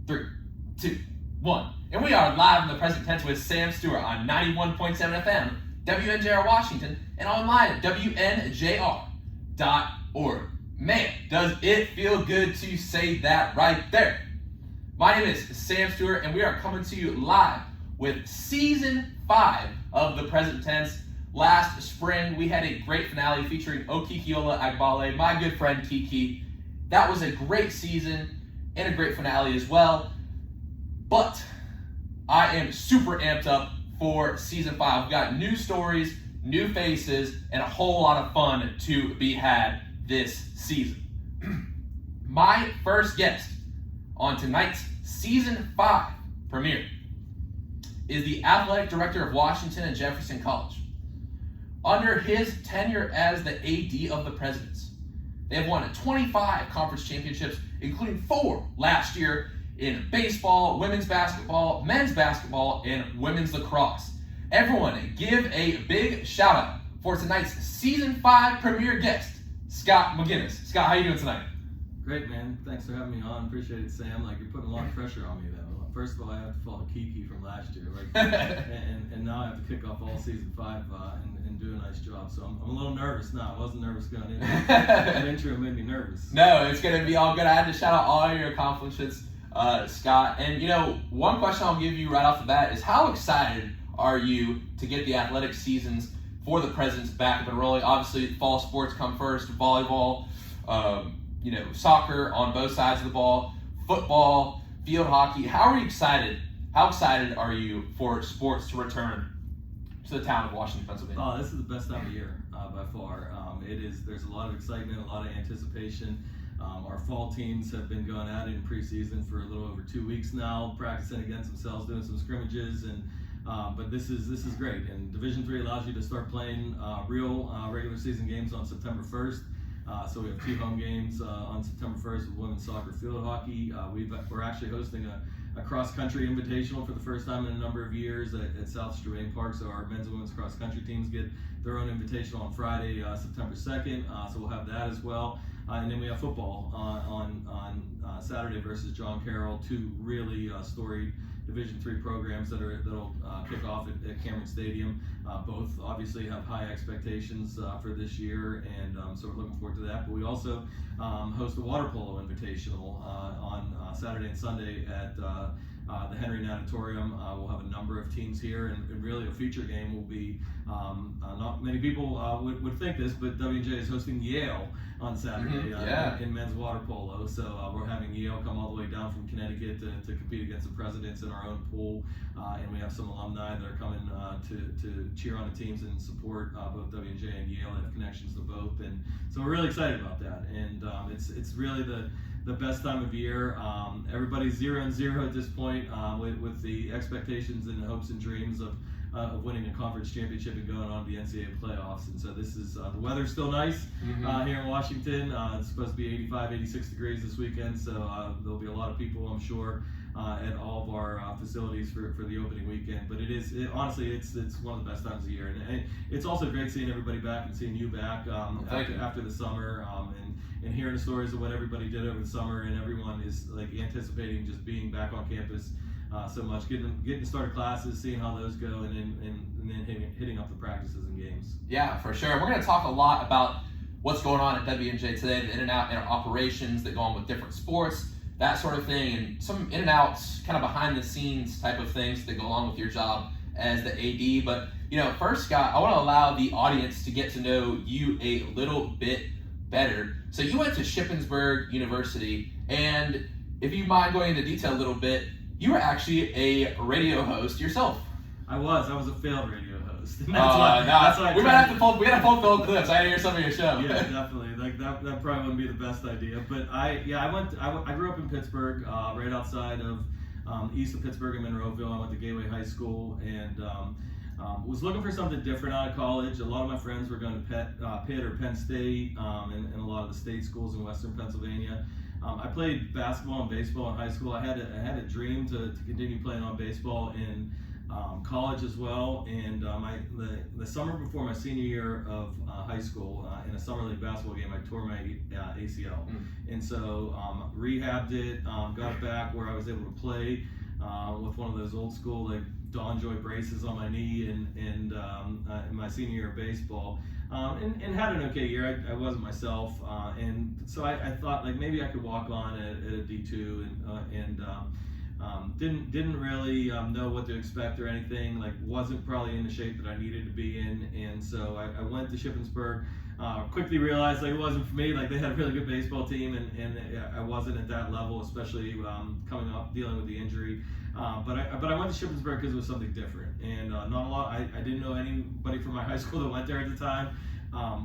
3, 2, 1. And we are live in the present tense with Sam Stewart on 91.7 FM, WNJR Washington, and online at WNJR.org. Man, does it feel good to say that right there. My name is Sam Stewart, and we are coming to you live with Season 5 of the present tense. Last spring, we had a great finale featuring Okikiola Agbale, my good friend Kiki. That was a great season and a great finale as well. But I am super amped up for Season 5. We've got new stories, new faces, and a whole lot of fun to be had this season. My first guest on tonight's Season 5 premiere is the athletic director of Washington and Jefferson College. Under his tenure as the AD of the Presidents, they have won 25 conference championships, including 4 last year in baseball, women's basketball, men's basketball, and women's lacrosse. Everyone give a big shout out for tonight's Season 5 premiere guest, Scott McGuinness. Scott, how you doing tonight? Great, man. Thanks for having me on. Appreciate it, Sam. You're putting a lot of pressure on me, though. First of all, I have to follow Kiki from last year, and now I have to kick off all Season 5 and do a nice job. So I'm a little nervous now. I wasn't nervous going in. That intro made me nervous. No, it's going to be all good. I had to shout out all your accomplishments, Scott. And, one question I'll give you right off the bat is how excited are you to get the athletic seasons for the Presidents back up and rolling? Obviously, fall sports come first, volleyball, soccer on both sides of the ball, football, field hockey. How are you excited? How excited are you for sports to return to the town of Washington, Pennsylvania? Oh, this is the best time of year by far. It is. There's a lot of excitement, a lot of anticipation. Our fall teams have been going at it in preseason for a little over 2 weeks now, practicing against themselves, doing some scrimmages, and but this is great. And Division III allows you to start playing real regular season games on September 1st. So we have 2 home games on September 1st with women's soccer, field hockey. We're actually hosting a cross-country invitational for the first time in a number of years at South Strabane Park. So our men's and women's cross-country teams get their own invitational on Friday, September 2nd. So we'll have that as well. And then we have football on Saturday versus John Carroll, 2 really storied Division III programs that'll kick off at Cameron Stadium. Both obviously have high expectations for this year, and so we're looking forward to that. But we also host a water polo invitational on Saturday and Sunday at the Henry Natatorium. We'll have a number of teams here, and really a feature game will be, not many people would think this, but WJ is hosting Yale on Saturday in men's water polo. So we're having Yale come all the way down from Connecticut to compete against the Presidents in our own pool, and we have some alumni that are coming to cheer on the teams and support both WJ and Yale. They have connections to both, and so we're really excited about that. And it's really the best time of year. Everybody's 0-0 at this point with the expectations and hopes and dreams of winning a conference championship and going on to the NCAA playoffs. And so this is, the weather's still nice here in Washington. It's supposed to be 85, 86 degrees this weekend, so there'll be a lot of people, I'm sure, at all of our facilities for the opening weekend. But honestly, it's one of the best times of the year. And it's also great seeing everybody back and seeing you back after the summer, and hearing the stories of what everybody did over the summer, and everyone is anticipating just being back on campus so much, getting to start classes, seeing how those go, and then hitting up the practices and games. Yeah, for sure. We're going to talk a lot about what's going on at WNJ today, the in and out operations that go on with different sports, that sort of thing, and some in and outs, kind of behind the scenes type of things that go along with your job as the AD. But first, Scott, I want to allow the audience to get to know you a little bit better. So you went to Shippensburg University, and if you mind going into detail a little bit, you were actually a radio host yourself. I was a failed radio host. We might have to pull Phil clips. I hear some of your show. Yeah, definitely. That probably wouldn't be the best idea. But I grew up in Pittsburgh, right outside of east of Pittsburgh in Monroeville. I went to Gateway High School, and was looking for something different out of college. A lot of my friends were going to Pitt or Penn State, and a lot of the state schools in Western Pennsylvania. I played basketball and baseball in high school. I had a dream to continue playing on baseball in college as well, and the summer before my senior year of high school, in a summer league basketball game, I tore my ACL, and so rehabbed it, got it back where I was able to play with one of those old school like Dawn Joy braces on my knee, and in my senior year of baseball, and had an okay year. I wasn't myself, and so I thought like maybe I could walk on at a D2, and didn't really know what to expect or anything. Like wasn't probably in the shape that I needed to be in, and so I went to Shippensburg. Quickly realized like it wasn't for me. Like they had a really good baseball team, and I wasn't at that level, especially coming up dealing with the injury. But I went to Shippensburg because it was something different, and not a lot. I didn't know anybody from my high school that went there at the time.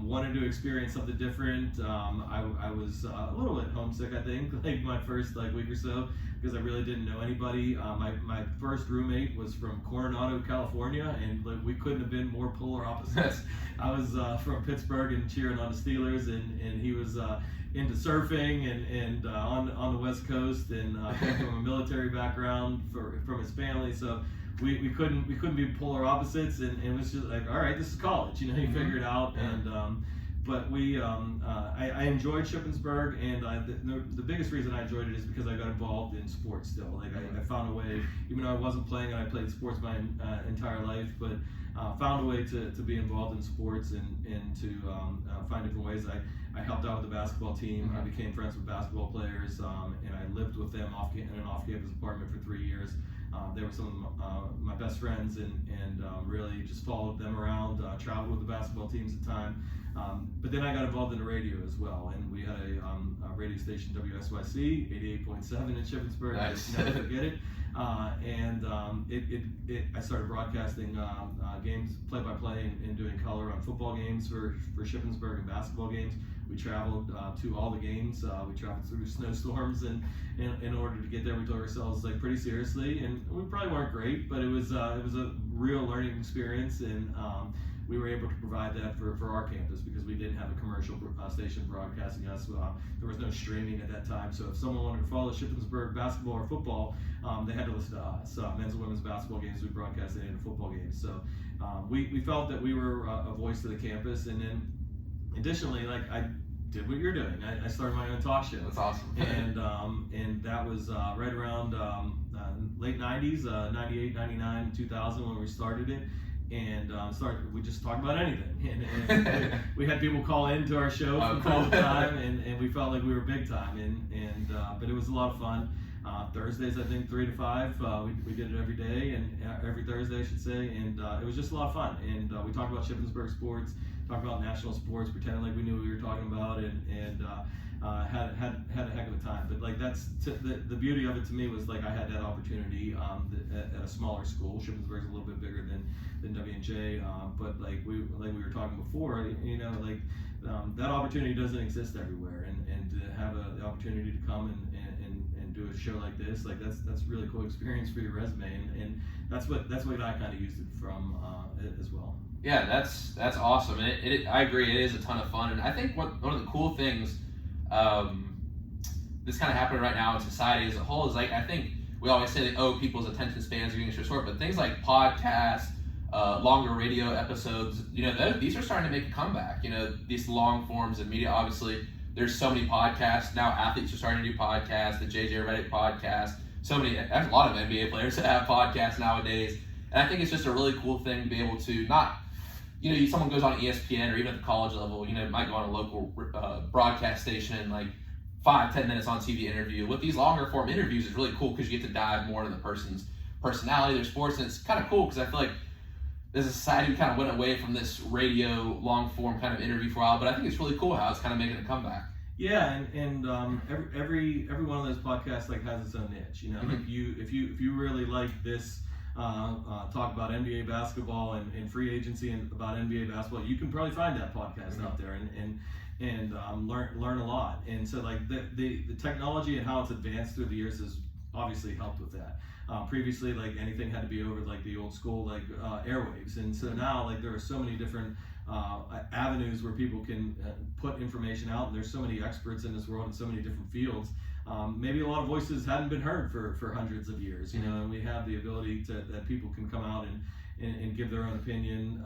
Wanted to experience something different. I was a little bit homesick, I think, like my first week or so, because I really didn't know anybody. My first roommate was from Coronado, California, and we couldn't have been more polar opposites. I was from Pittsburgh and cheering on the Steelers, and he was into surfing and on the West Coast, and came from a military background from his family, so we couldn't be polar opposites, and it was just like, all right, this is college, you figure it out. And but I enjoyed Shippensburg, and the biggest reason I enjoyed it is because I got involved in sports still. Like I found a way, even though I wasn't playing, and I played sports my entire life, but found a way to be involved in sports and to find different ways. I helped out with the basketball team. I became friends with basketball players, and I lived with them in an off-campus apartment for 3 years. They were some of my best friends, and really just followed them around, traveled with the basketball teams at the time. But then I got involved in the radio as well, and we had a radio station, WSYC, 88.7 in Shippensburg. Nice. I never forget it. I started broadcasting games, play-by-play, and doing color on football games for Shippensburg and basketball games. We traveled to all the games. We traveled through snowstorms, and in order to get there, we took ourselves pretty seriously. And we probably weren't great, but it was a real learning experience, and we were able to provide that for our campus because we didn't have a commercial station broadcasting us. There was no streaming at that time, so if someone wanted to follow Shippensburg basketball or football, they had to listen to us. Men's and women's basketball games, we broadcasted into football games. So we felt that we were a voice to the campus, and then additionally, I did what you're doing. I started my own talk show. That's awesome. And that was right around late 90s, 98, 99, 2000 when we started it. And we just talked about anything. And we had people call into our show from time to time, and we felt like we were big time. But it was a lot of fun. Thursdays, I think 3 to 5. We did it every day, and every Thursday, I should say. And it was just a lot of fun. And we talked about Shippensburg sports, talked about national sports, pretending like we knew what we were talking about, and had a heck of a time. But that's the beauty of it to me was I had that opportunity at a smaller school. Shippensburg's a little bit bigger than WJNJ, but we were talking before, that opportunity doesn't exist everywhere, and to have the opportunity to come and do a show like this, that's a really cool experience for your resume, and that's what I kind of used it from as well. Yeah, that's awesome. And I agree, it is a ton of fun, and I think one of the cool things that's kind of happening right now in society as a whole is I think we always say that people's attention spans are getting short, but things like podcasts, longer radio episodes, these are starting to make a comeback. These long forms of media, obviously there's so many podcasts now. Athletes are starting to do podcasts, the JJ Redick podcast. There's a lot of NBA players that have podcasts nowadays, and I think it's just a really cool thing to be able to not. Someone goes on ESPN or even at the college level, might go on a local broadcast station and 5-10 minutes on TV interview. With these longer form interviews is really cool because you get to dive more into the person's personality, their sports, and it's kind of cool because I feel like as a society we kind of went away from this radio long form kind of interview for a while, but I think it's really cool how it's kind of making a comeback. Yeah, and every one of those podcasts has its own niche. If you really like this. Talk about NBA basketball and free agency and about NBA basketball, you can probably find that podcast out there and learn a lot. And so the technology and how it's advanced through the years is obviously helped with that. Previously, like anything had to be over like the old school like airwaves, and so now like there are so many different avenues where people can put information out, and there's so many experts in this world in so many different fields. Maybe a lot of voices hadn't been heard for hundreds of years, you know, and we have the ability that people can come out and give their own opinion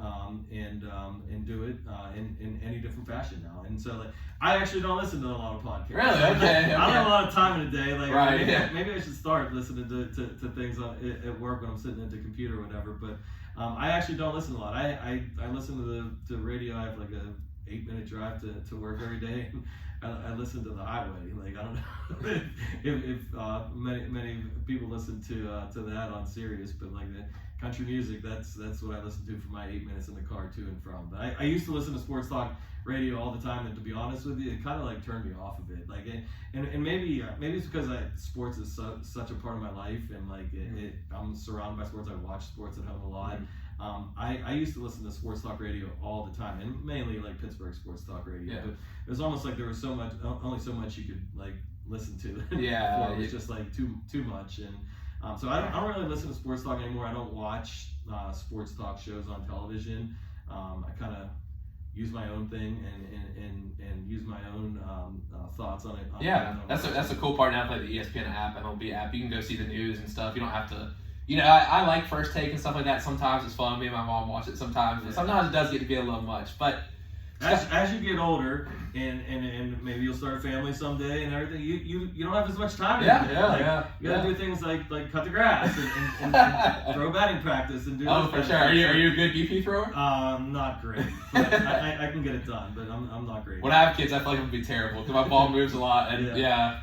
and do it in any different fashion now. And so like I actually don't listen to a lot of podcasts. Really? Okay. I don't have a lot of time in a day. Like right, maybe I should start listening to things at work when I'm sitting at the computer or whatever. But I actually don't listen a lot. I listen to radio. I have like a 8-minute drive to work every day. I listen to the highway. Like I don't know if many people listen to that on Sirius, but like the country music, that's what I listen to for my 8 minutes in the car to and from. But I used to listen to sports talk radio all the time, and to be honest with you, it kind of like turned me off of it. Like and maybe it's because sports is such a part of my life, and like I'm surrounded by sports. I watch sports at home a lot. I used to listen to sports talk radio all the time, and mainly like Pittsburgh sports talk radio. But it was almost like there was only so much you could like listen to. Yeah, it was just like too much. And so I don't really listen to sports talk anymore. I don't watch sports talk shows on television. I kind of use my own thing and use my own thoughts on it. That's a cool part now. Like the ESPN app, MLB app, you can go see the news and stuff. You don't have to. You know, I like First Take and stuff like that. Sometimes it's fun. Me and my mom watch it sometimes. Yeah. Sometimes it does get to be a little much. But as you get older and maybe you'll start a family someday and everything, you don't have as much time. You gotta do things like cut the grass and throw batting practice and do. Oh, for sure. Are you a good BP thrower? Not great, but I can get it done. But I'm not great. When I have kids, I feel like it would be terrible because my ball moves a lot. And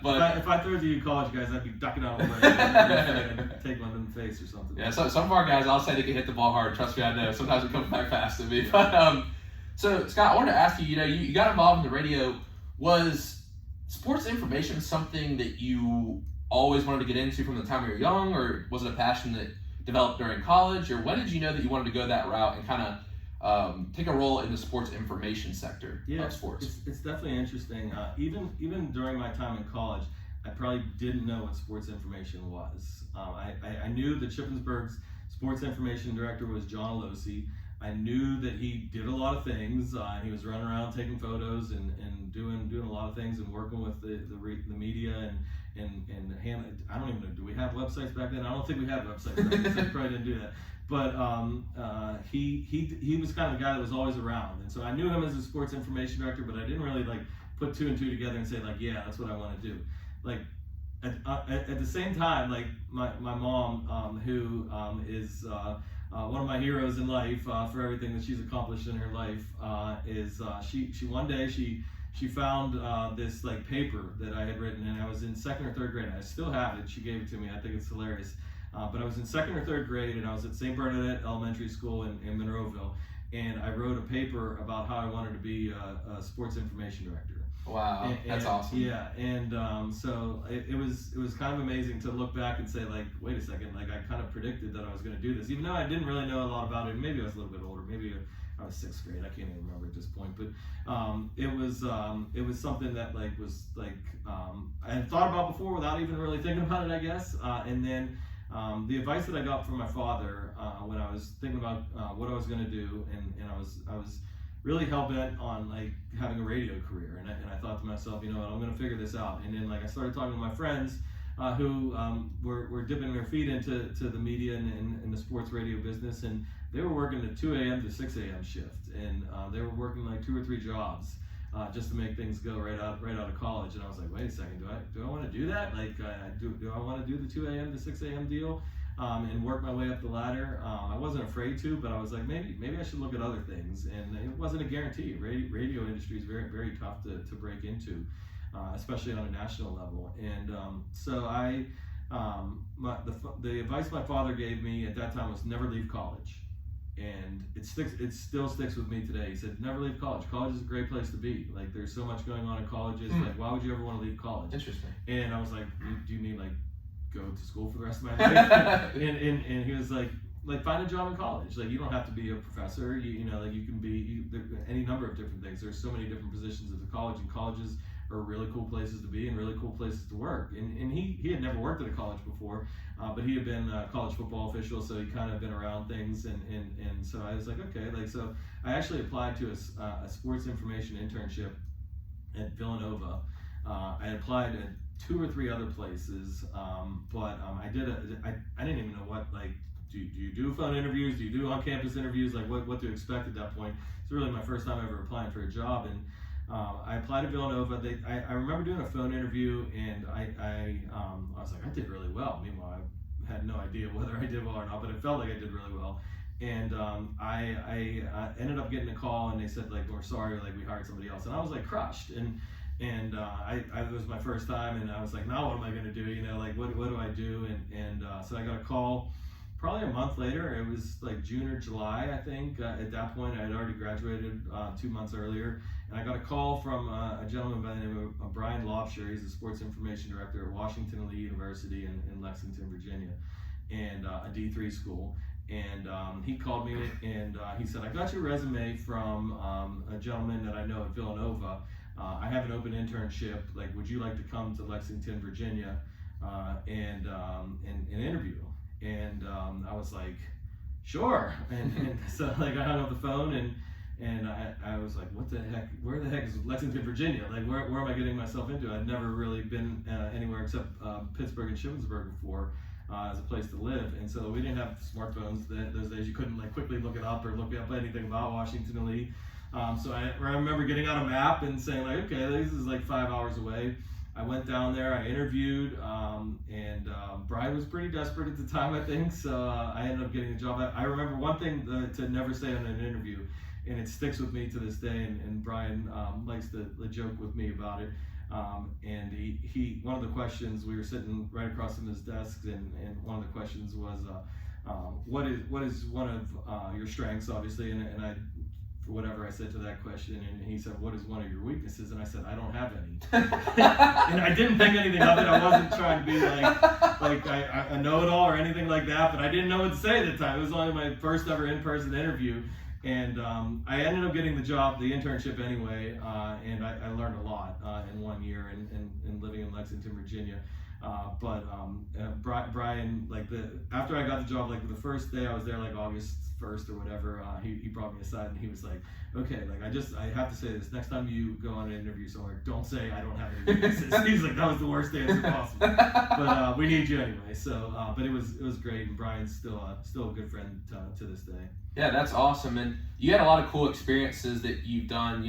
but if I threw it to you college guys, I'd be ducking out of the way and take one in the face or something. Yeah, so some of our guys, I'll say they can hit the ball hard. Trust me, I know. Sometimes it comes back fast to me. But so Scott, I wanted to ask you. You know, you got involved in the radio. Was sports information something that you always wanted to get into from the time you were young, or was it a passion that developed during college, or when did you know that you wanted to go that route and kind of take a role in the sports information sector of sports? It's definitely interesting. Even during my time in college, I probably didn't know what sports information was. I knew that Shippensburg's sports information director was John Alosi. I knew that he did a lot of things. He was running around taking photos and doing a lot of things and working with the media and I don't even know, do we have websites back then? I don't think we had websites back then, so we probably didn't do that. But he was kind of the guy that was always around, and so I knew him as a sports information director, but I didn't really like put two and two together and say like, yeah, that's what I want to do. Like at the same time, like my mom, who is one of my heroes in life for everything that she's accomplished in her life, is she one day she found this like paper that I had written, and I was in 2nd or 3rd grade. And I still have it. She gave it to me. I think it's hilarious. But I was in 2nd or 3rd grade, and I was at St. Bernadette Elementary School in Monroeville, and I wrote a paper about how I wanted to be a sports information director. Wow, that's awesome. Yeah, and so it was kind of amazing to look back and say like, wait a second, like I kind of predicted that I was going to do this, even though I didn't really know a lot about it. Maybe I was a little bit older. Maybe I was 6th grade. I can't even remember at this point. But it was something that like was like I had thought about before without even really thinking about it, I guess. And then the advice that I got from my father when I was thinking about what I was going to do, and I was really hell-bent on like having a radio career, and I thought to myself, you know what, I'm going to figure this out. And then like I started talking to my friends who were dipping their feet into the media and the sports radio business, and they were working the 2 a.m. to 6 a.m. shift, and they were working like 2 or 3 jobs just to make things go right out of college. And I was like, wait a second, do I want to do that? Like, do I want to do the 2 a.m. to 6 a.m. deal? And work my way up the ladder. I wasn't afraid to, but I was like, maybe I should look at other things. And it wasn't a guarantee. Radio industry is very, very tough to break into, especially on a national level. And so the advice my father gave me at that time was never leave college. And it still sticks with me today. He said, never leave college. College is a great place to be. Like, there's so much going on in colleges. Like, why would you ever want to leave college? Interesting. And I was like, do you mean like go to school for the rest of my life? and he was like find a job in college. Like, you don't have to be a professor. You know, like you can be any number of different things. There's so many different positions at the college, and colleges are really cool places to be and really cool places to work. And he had never worked at a college before, but he had been a college football official, so he kind of been around things. And so I was like, okay, like, so I actually applied to a sports information internship at Villanova. I applied at 2 or 3 other places, but I didn't even know what, like, do you do phone interviews? Do you do on-campus interviews? Like, what to expect at that point? It's really my first time ever applying for a job, and I applied to Villanova. I remember doing a phone interview, and I was like, I did really well. Meanwhile, I had no idea whether I did well or not, but it felt like I did really well. And I ended up getting a call, and they said, like, we're sorry, like, we hired somebody else. And I was like crushed, and it was my first time, and I was like, now what am I going to do? You know, like, what do I do? And so I got a call probably a month later. It was like June or July, I think. At that point, I had already graduated 2 months earlier, and I got a call from a gentleman by the name of Brian Lobsher. He's the sports information director at Washington Lee University in Lexington, Virginia, and a D3 school. And he called me, and he said, I got your resume from a gentleman that I know at Villanova. I have an open internship. Like, would you like to come to Lexington, Virginia, and interview? And I was like, sure. And so, like, I hung up the phone, and I was like, what the heck? Where the heck is Lexington, Virginia? Like, where am I getting myself into? I'd never really been anywhere except Pittsburgh and Shippensburg before. As a place to live, and so we didn't have smartphones those days. You couldn't, like, quickly look it up or look up anything about Washington Lee. So I remember getting out a map and saying, like, okay, this is like 5 hours away. I went down there, I interviewed, and Brian was pretty desperate at the time, I think, so I ended up getting the job. I remember one thing to never say on an interview, and it sticks with me to this day, and Brian likes to joke with me about it. And he one of the questions, we were sitting right across from his desk, and one of the questions was, what is one of your strengths, obviously, and I, for whatever I said to that question, and he said, what is one of your weaknesses? And I said, I don't have any. And I didn't think anything of it. I wasn't trying to be like I know it all or anything like that, but I didn't know what to say at the time. It was only my first ever in-person interview. And I ended up getting the job, the internship anyway, and I learned a lot in 1 year and living in Lexington, Virginia. But Brian, like, after I got the job, like, the first day I was there, like August 1st or whatever, he brought me aside and he was like, okay, like, I have to say this, next time you go on an interview somewhere, don't say I don't have any weaknesses. He's like, that was the worst answer possible. But we need you anyway. So, but it was great, and Brian's still a good friend to this day. Yeah, that's awesome. And you had a lot of cool experiences that you've done,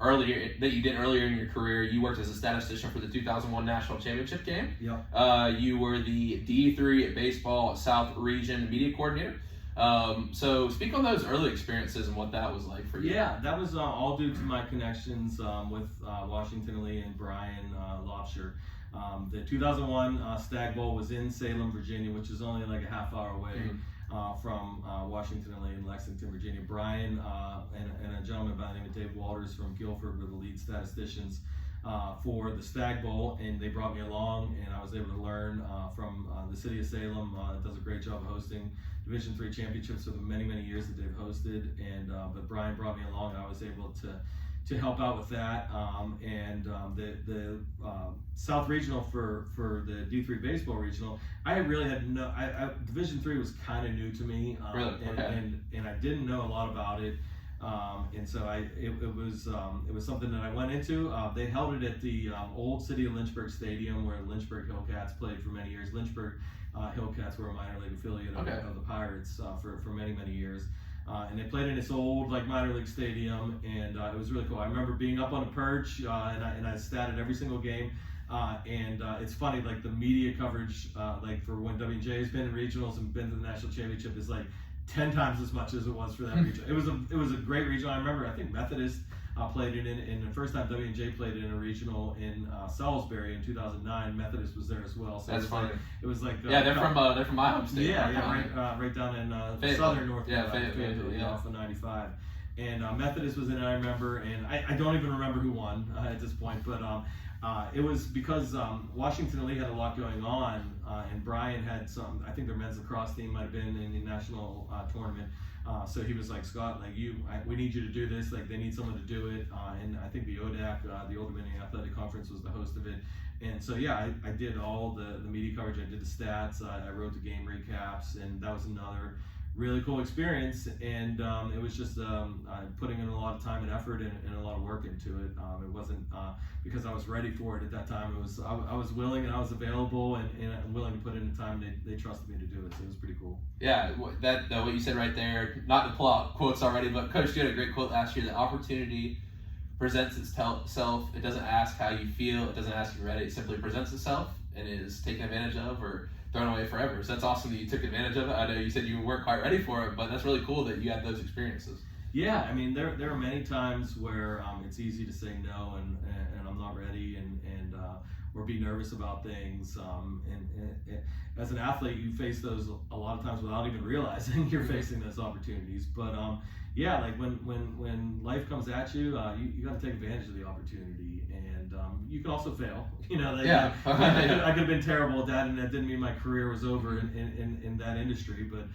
earlier in your career. You worked as a statistician for the 2001 National Championship game. Yep. You were the D3 Baseball South Region Media Coordinator. So speak on those early experiences and what that was like for you. Yeah, that was all due to my connections with Washington Lee and Brian Lobsher. The 2001 Stag Bowl was in Salem, Virginia, which is only like a half hour away. Mm-hmm. From Washington Lee in Lexington, Virginia. Brian and a gentleman by the name of Dave Walters from Guilford were the lead statisticians for the Stag Bowl, and they brought me along, and I was able to learn from the city of Salem. It does a great job of hosting Division III championships for the many years that they've hosted, and but Brian brought me along, and I was able to help out with that. The South Regional for the D3 Baseball Regional, I really had no. Division III was kind of new to me, really? Okay. and I didn't know a lot about it, and so it was something that I went into. They held it at the old City of Lynchburg Stadium, where Lynchburg Hillcats played for many years. Lynchburg Hillcats were a minor league affiliate of the Pirates for many years. And they played in this old, like, minor league stadium, and it was really cool. I remember being up on a perch, and I statted every single game. It's funny, like, the media coverage, like, for when WJNJ has been in regionals and been to the national championship is like 10 times as much as it was for that region. It was a great regional. I remember, I think Methodist played it in the first time WJNJ played it in a regional in Salisbury in 2009. Methodist was there as well. So that's funny. It was like they're from my home state. Right down in southern North Carolina, off of 95. And Methodist was in it, I remember, and I don't even remember who won at this point, but it was because Washington Lee had a lot going on, and Brian had some. I think their men's lacrosse team might have been in the national tournament. So he was like, Scott, like we need you to do this. Like they need someone to do it. And I think the ODAC, the Old Dominion Athletic Conference, was the host of it. And so yeah, I did all the media coverage. I did the stats. I wrote the game recaps, and that was another really cool experience. And it was just putting in a lot of time and effort and a lot of work into it. It wasn't because I was ready for it at that time. It was I was willing and I was available and I'm willing to put in the time. They trusted me to do it, so it was pretty cool. Yeah, that what you said right there. Not to pull out quotes already, but Coach, you had a great quote last year. The opportunity presents itself. It doesn't ask how you feel. It doesn't ask if you're ready. It simply presents itself and is taken advantage of or thrown away forever. So that's awesome that you took advantage of it. I know you said you weren't quite ready for it, but that's really cool that you had those experiences. Yeah, I mean, there are many times where it's easy to say no and I'm not ready and or be nervous about things. And as an athlete, you face those a lot of times without even realizing you're facing those opportunities. But yeah, like when life comes at you, you got to take advantage of the opportunity, and you can also fail. You know, like, yeah. I could have been terrible at that, and that didn't mean my career was over in that industry. But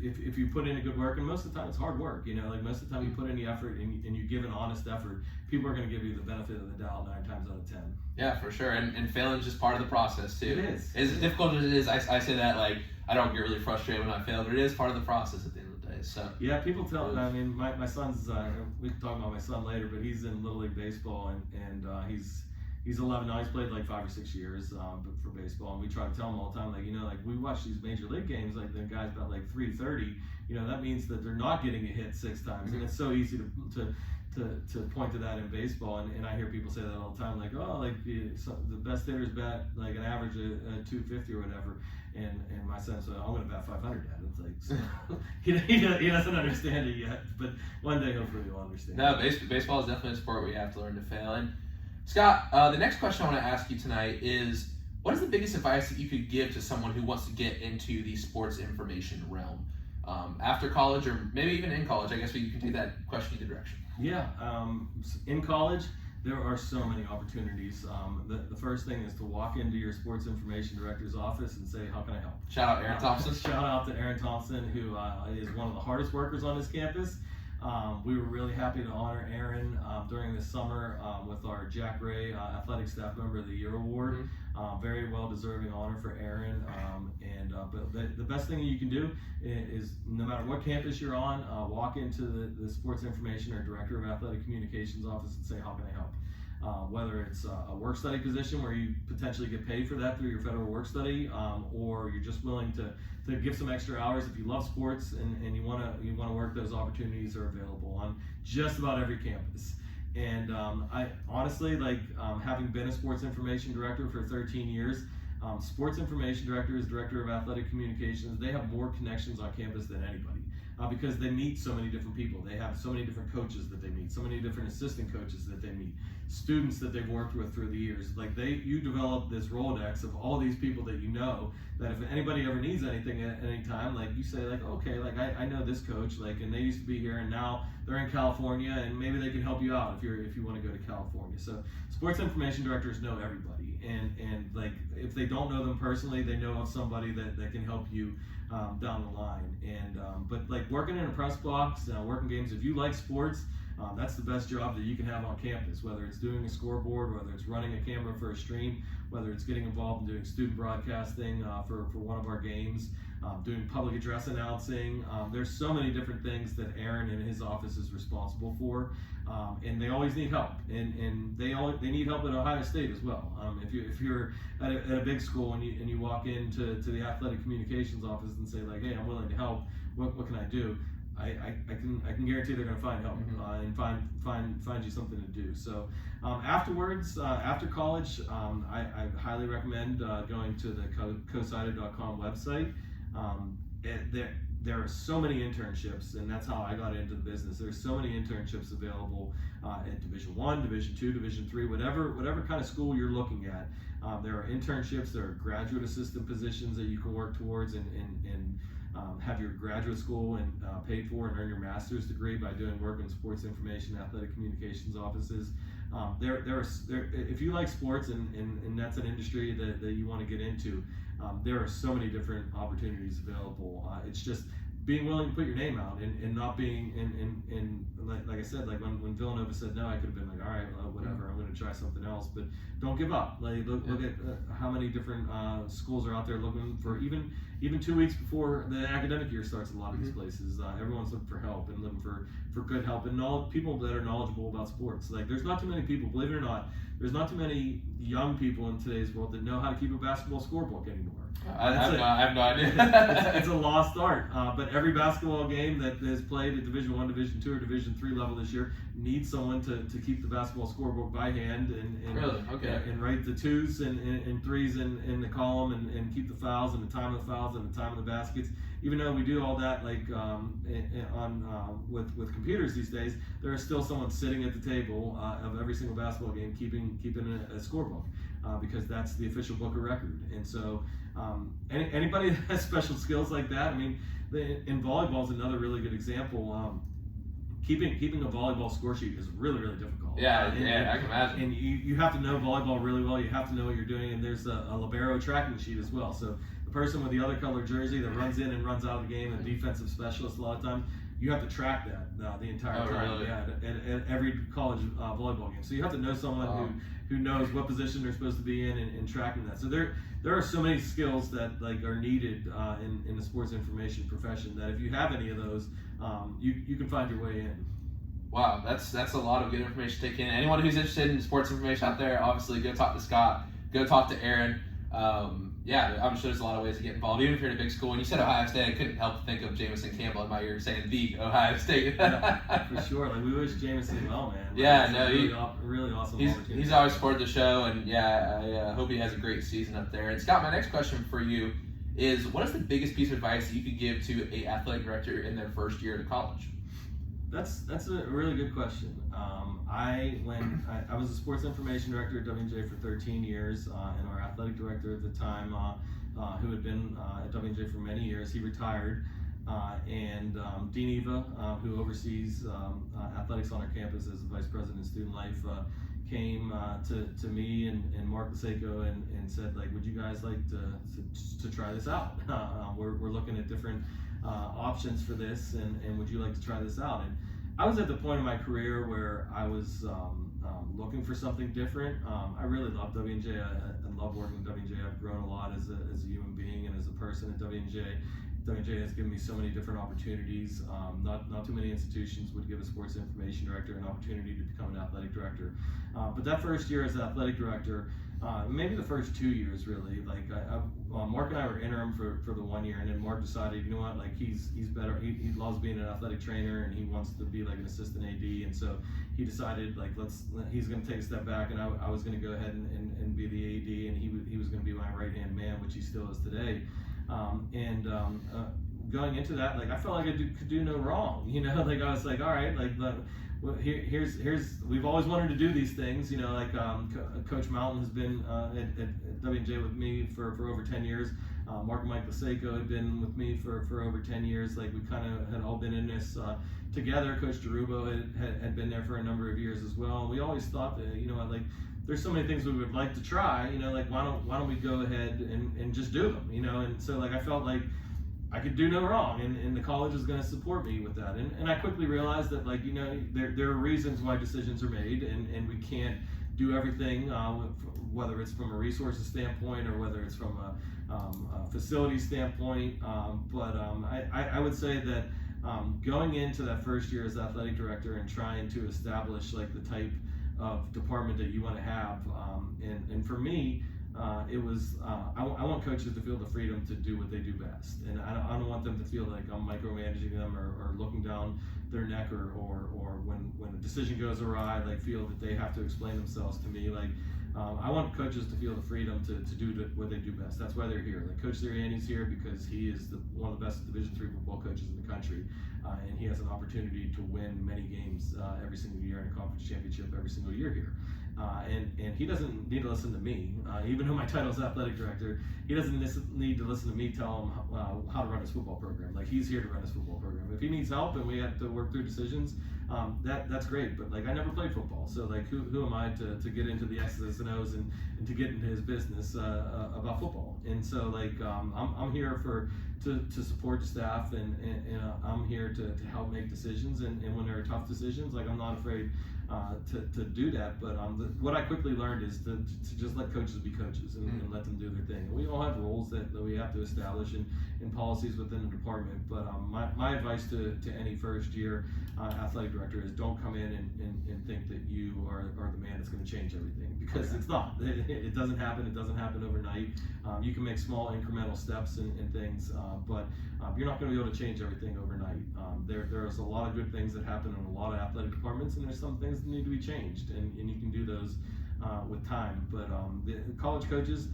if you put in a good work, and most of the time it's hard work, you know, like most of the time you put in the effort and you give an honest effort, people are going to give you the benefit of the doubt 9 times out of 10. Yeah, for sure. And failing is just part of the process too. It is. As difficult as it is, I say that like I don't get really frustrated when I fail, but it is part of the process at the end of the day. So yeah, people tell me. I mean, my son's. We can talk about my son later, but he's in Little League baseball, and he's 11 now. He's played like 5 or 6 years for baseball, and we try to tell him all the time, like, you know, like we watch these major league games, like the guys about like 330. You know, that means that they're not getting a hit 6 times, and it's so easy to point to that in baseball, and I hear people say that all the time, like, oh, like the best hitters bat like an average of 250 or whatever, and my son said, I'm going to bat 500 at it. It's like, so, he doesn't understand it yet, but one day hopefully he'll understand. No, baseball is definitely a sport where you have to learn to fail. And Scott, the next question I want to ask you tonight is, what is the biggest advice that you could give to someone who wants to get into the sports information realm? After college, or maybe even in college, I guess you can take that question either direction. Yeah, in college, there are so many opportunities. The first thing is to walk into your sports information director's office and say, how can I help? Shout out Aaron Thompson. Shout out to Aaron Thompson, who is one of the hardest workers on this campus. We were really happy to honor Aaron during the summer with our Jack Ray Athletic Staff Member of the Year Award. Very well deserving honor for Aaron. But the best thing you can do is no matter what campus you're on, walk into the sports information or director of athletic communications office and say, how can I help? Whether it's a work study position where you potentially get paid for that through your federal work study, or you're just willing to give some extra hours. If you love sports and you want to work, those opportunities are available on just about every campus. And I honestly, like, having been a sports information director for 13 years, sports information directors, director of athletic communications, they have more connections on campus than anybody. Because they meet so many different people. They have so many different coaches that they meet, so many different assistant coaches that they meet, students that they've worked with through the years. Like you develop this Rolodex of all these people that you know, that if anybody ever needs anything at any time, like you say, like, okay, like I know this coach, like, and they used to be here and now they're in California, and maybe they can help you out if you want to go to California. So sports information directors know everybody, and like if they don't know them personally, they know of somebody that can help you down the line. And but like working in a press box, working games, if you like sports, that's the best job that you can have on campus, whether it's doing a scoreboard, whether it's running a camera for a stream, whether it's getting involved in doing student broadcasting for one of our games, doing public address announcing. There's so many different things that Aaron and his office is responsible for, and they always need help, and they need help at Ohio State as well. If you're at a big school and you walk into the athletic communications office and say, like, hey, I'm willing to help, what can I do? I can guarantee they're going to find help and find you something to do. So afterwards, after college, I highly recommend going to the cosider.com website. There are so many internships, and that's how I got into the business. There's so many internships available at Division I, Division II, Division III, whatever kind of school you're looking at. There are internships, there are graduate assistant positions that you can work towards and have your graduate school and paid for and earn your master's degree by doing work in sports information, athletic communications offices. If you like sports and that's an industry that you want to get into, there are so many different opportunities available. It's just being willing to put your name out and not being in like I said, like when Villanova said no, I could have been like, all right, well, whatever, I'm going to try something else. But don't give up. Like look at how many different schools are out there looking for even 2 weeks before the academic year starts. A lot of these places, everyone's looking for help and looking for good help and people that are knowledgeable about sports. Like there's not too many people, believe it or not, there's not too many young people in today's world that know how to keep a basketball scorebook anymore. I have no idea. It's a lost art. But every basketball game that is played at Division I, Division II, or Division III level this year needs someone to keep the basketball scorebook by hand and write the twos and threes in the column and keep the fouls and the time of the fouls and the time of the baskets. Even though we do all that with computers these days, there is still someone sitting at the table of every single basketball game keeping a scorebook because that's the official book of record. And so anybody that has special skills like that, I mean, in volleyball is another really good example. Keeping a volleyball score sheet is really, really difficult. Yeah, I can imagine. And you have to know volleyball really well. You have to know what you're doing. And there's a libero tracking sheet as well. So the person with the other colored jersey that runs in and runs out of the game, a defensive specialist, a lot of times, you have to track that the entire time. Really? Yeah, at every college volleyball game. So you have to know someone who knows what position they're supposed to be in and tracking that. So there are so many skills that like are needed in the sports information profession that if you have any of those, you can find your way in. Wow, that's a lot of good information to take in. Anyone who's interested in sports information out there, obviously go talk to Scott, go talk to Aaron. Yeah, I'm sure there's a lot of ways to get involved. Even if you're in a big school, when you said Ohio State, I couldn't help to think of Jamison Campbell in my ear saying the Ohio State. Yeah, for sure. Like we wish Jamison well, man. Like, yeah, no, really awesome. He's always supported the show, and yeah, I hope he has a great season up there. And Scott, my next question for you is, what is the biggest piece of advice that you could give to an athletic director in their first year to college? That's a really good question. I was a sports information director at WJ for 13 years, and our athletic director at the time, who had been at WJ for many years, he retired. And Dean Eva, who oversees athletics on our campus as the vice president of student life, came to me and Mark Laseko and said, like, would you guys like to try this out? We're looking at different options for this, and would you like to try this out? And I was at the point in my career where I was looking for something different. I really love WJ. I love working with WJ. I've grown a lot as a human being and as a person at WJ. WJ has given me so many different opportunities. Not too many institutions would give a sports information director an opportunity to become an athletic director. But that first year as an athletic director, maybe the first 2 years really, like Mark and I were interim for the 1 year, and then Mark decided, you know what, like he's better, he loves being an athletic trainer and he wants to be like an assistant AD, and so he decided like he's going to take a step back, and I was going to go ahead and be the AD, and he was going to be my right hand man, which he still is today. Going into that, like I felt like I could do no wrong, you know. Like I was like, all right, like here's we've always wanted to do these things, you know. Like Coach Mountain has been at WJ with me for over 10 years. Mark and Mike Laseko had been with me for over 10 years. Like we kind of had all been in this together. Coach DeRubo had been there for a number of years as well. And we always thought that, you know, like there's so many things we would like to try, you know, like why don't we go ahead and just do them, you know. And so like I felt like I could do no wrong, and the college is going to support me with that. And I quickly realized that, like, you know, there are reasons why decisions are made, and we can't do everything, whether it's from a resources standpoint or whether it's from a facility standpoint. But I would say that going into that first year as athletic director and trying to establish like the type of department that you want to have, and for me, it was I want coaches to feel the freedom to do what they do best, and I don't want them to feel like I'm micromanaging them or looking down their neck, or when a decision goes awry, like feel that they have to explain themselves to me. Like I want coaches to feel the freedom to do what they do best. That's why they're here. Like Coach Sirianni's here because he is one of the best Division III football coaches in the country, and he has an opportunity to win many games every single year in a conference championship every single year here. And he doesn't need to listen to me, even though my title is athletic director. He doesn't need to listen to me tell him how to run his football program. Like he's here to run his football program. If he needs help and we have to work through decisions, that's great. But like I never played football, so like who am I to get into the X's and O's and to get into his business about football? And so like I'm here to support the staff, and I'm here to help make decisions, and when there are tough decisions, like I'm not afraid to do that. But what I quickly learned is to just let coaches be coaches and let them do their thing. And we all have rules that we have to establish and policies within the department. But my advice to any first year athletic director is don't come in and think that you are the man that's going to change everything, because it's not. It doesn't happen. It doesn't happen overnight. You can make small incremental steps and things, but you're not going to be able to change everything overnight. There's a lot of good things that happen in a lot of athletic departments, and there's some things that need to be changed, and you can do those with time. But the college coaches,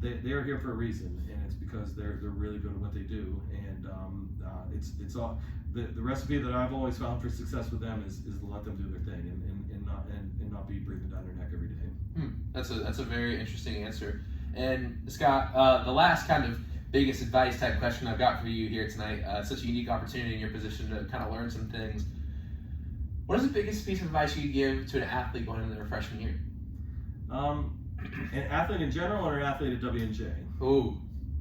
they are here for a reason, and it's because they're really good at what they do. And it's all the recipe that I've always found for success with them is to let them do their thing and not be breathing down their neck every day. That's a very interesting answer. And Scott, the last kind of biggest advice type question I've got for you here tonight, such a unique opportunity in your position to kind of learn some things. What is the biggest piece of advice you'd give to an athlete going into their freshman year? An athlete in general or an athlete at WNJ? Ooh,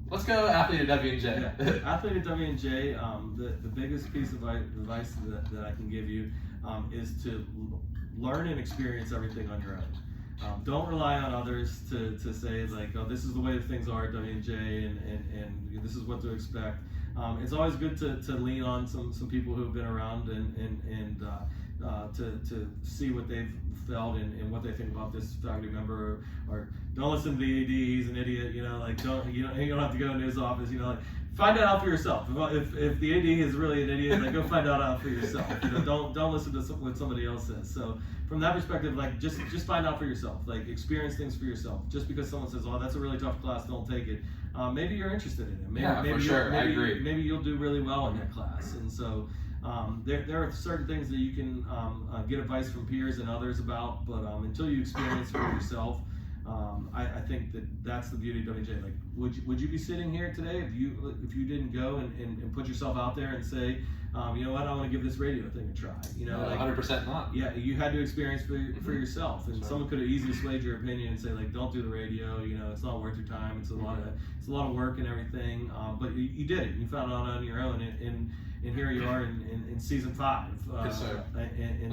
let's go athlete at WNJ. Yeah. Athlete at WNJ, the biggest piece of advice that I can give you is to learn and experience everything on your own. Don't rely on others to say like, oh, this is the way things are at WNJ and this is what to expect. It's always good to lean on some people who have been around and to see what they've felt and what they think about this faculty member, or don't listen to the AD, he's an idiot, like you don't have to go into his office, like find out for yourself. If the AD is really an idiot, like go find out for yourself. Don't listen to what somebody else says. So from that perspective, like just find out for yourself, like experience things for yourself. Just because someone says, oh, that's a really tough class, don't take it. Maybe you're interested in it. Maybe for sure. I agree. Maybe you'll do really well in that class. And so there are certain things that you can get advice from peers and others about, but until you experience for yourself, I think that's the beauty of WJ. Like, would you be sitting here today if you didn't go and put yourself out there and say, you know what, I want to give this radio thing a try. 100% not. Yeah, you had to experience for yourself, and someone could have easily swayed your opinion and say like, don't do the radio. It's not worth your time. It's a lot of work and everything. But you did it. You found out on your own, and here you are in season 5. Yes, sir.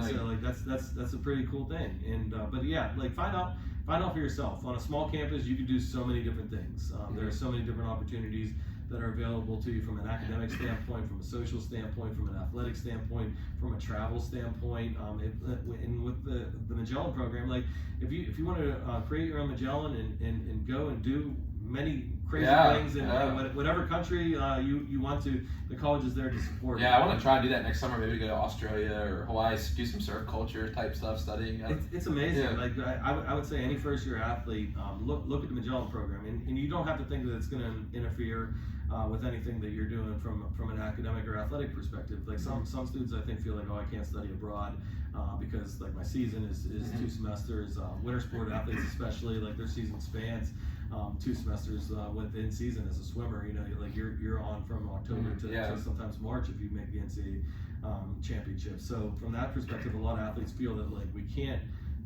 So like that's a pretty cool thing. And but yeah, like find out for yourself. On a small campus, you can do so many different things. There are so many different opportunities that are available to you from an academic standpoint, from a social standpoint, from an athletic standpoint, from a travel standpoint. And with the Magellan program, like if you want to create your own Magellan and go and do many crazy things in whatever country you want to, the college is there to support. Yeah, I want to try and do that next summer. Maybe go to Australia or Hawaii, do some surf culture type stuff, studying. It's amazing. Yeah. Like I would say, any first year athlete, look at the Magellan program, and you don't have to think that it's going to interfere with anything that you're doing from an academic or athletic perspective. Like some students, I think, feel like, oh, I can't study abroad because like my season is 2 semesters. Winter sport athletes especially, like their season spans 2 semesters within season as a swimmer. Like you're on from October to sometimes March if you make the NCAA championship. So from that perspective, a lot of athletes feel that like we can't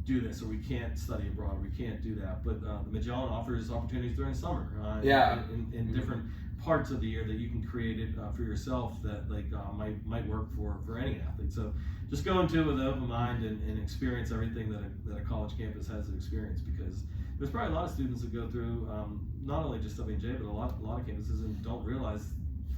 do this, or we can't study abroad, or we can't do that. But the Magellan offers opportunities during summer in different parts of the year that you can create it for yourself that like might work for any athlete. So just go into it with an open mind and experience everything that a college campus has to experience, because there's probably a lot of students that go through not only just WJ, but a lot of campuses and don't realize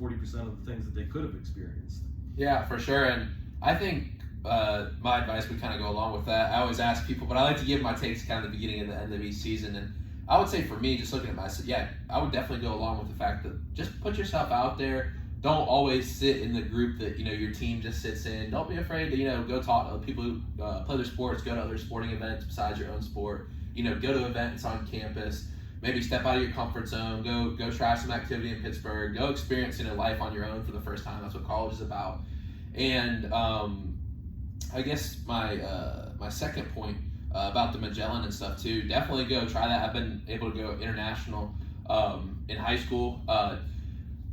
40% of the things that they could have experienced. Yeah, for sure. And I think my advice would kind of go along with that. I always ask people, but I like to give my takes kind of the beginning and the end of each season. And I would say for me, just looking at myself, I would definitely go along with the fact that just put yourself out there. Don't always sit in the group that your team just sits in. Don't be afraid to go talk to people who play their sports, go to other sporting events besides your own sport. Go to events on campus. Maybe step out of your comfort zone. Go try some activity in Pittsburgh. Go experience life on your own for the first time. That's what college is about. And I guess my second point about the Magellan and stuff too. Definitely go try that. I've been able to go international in high school.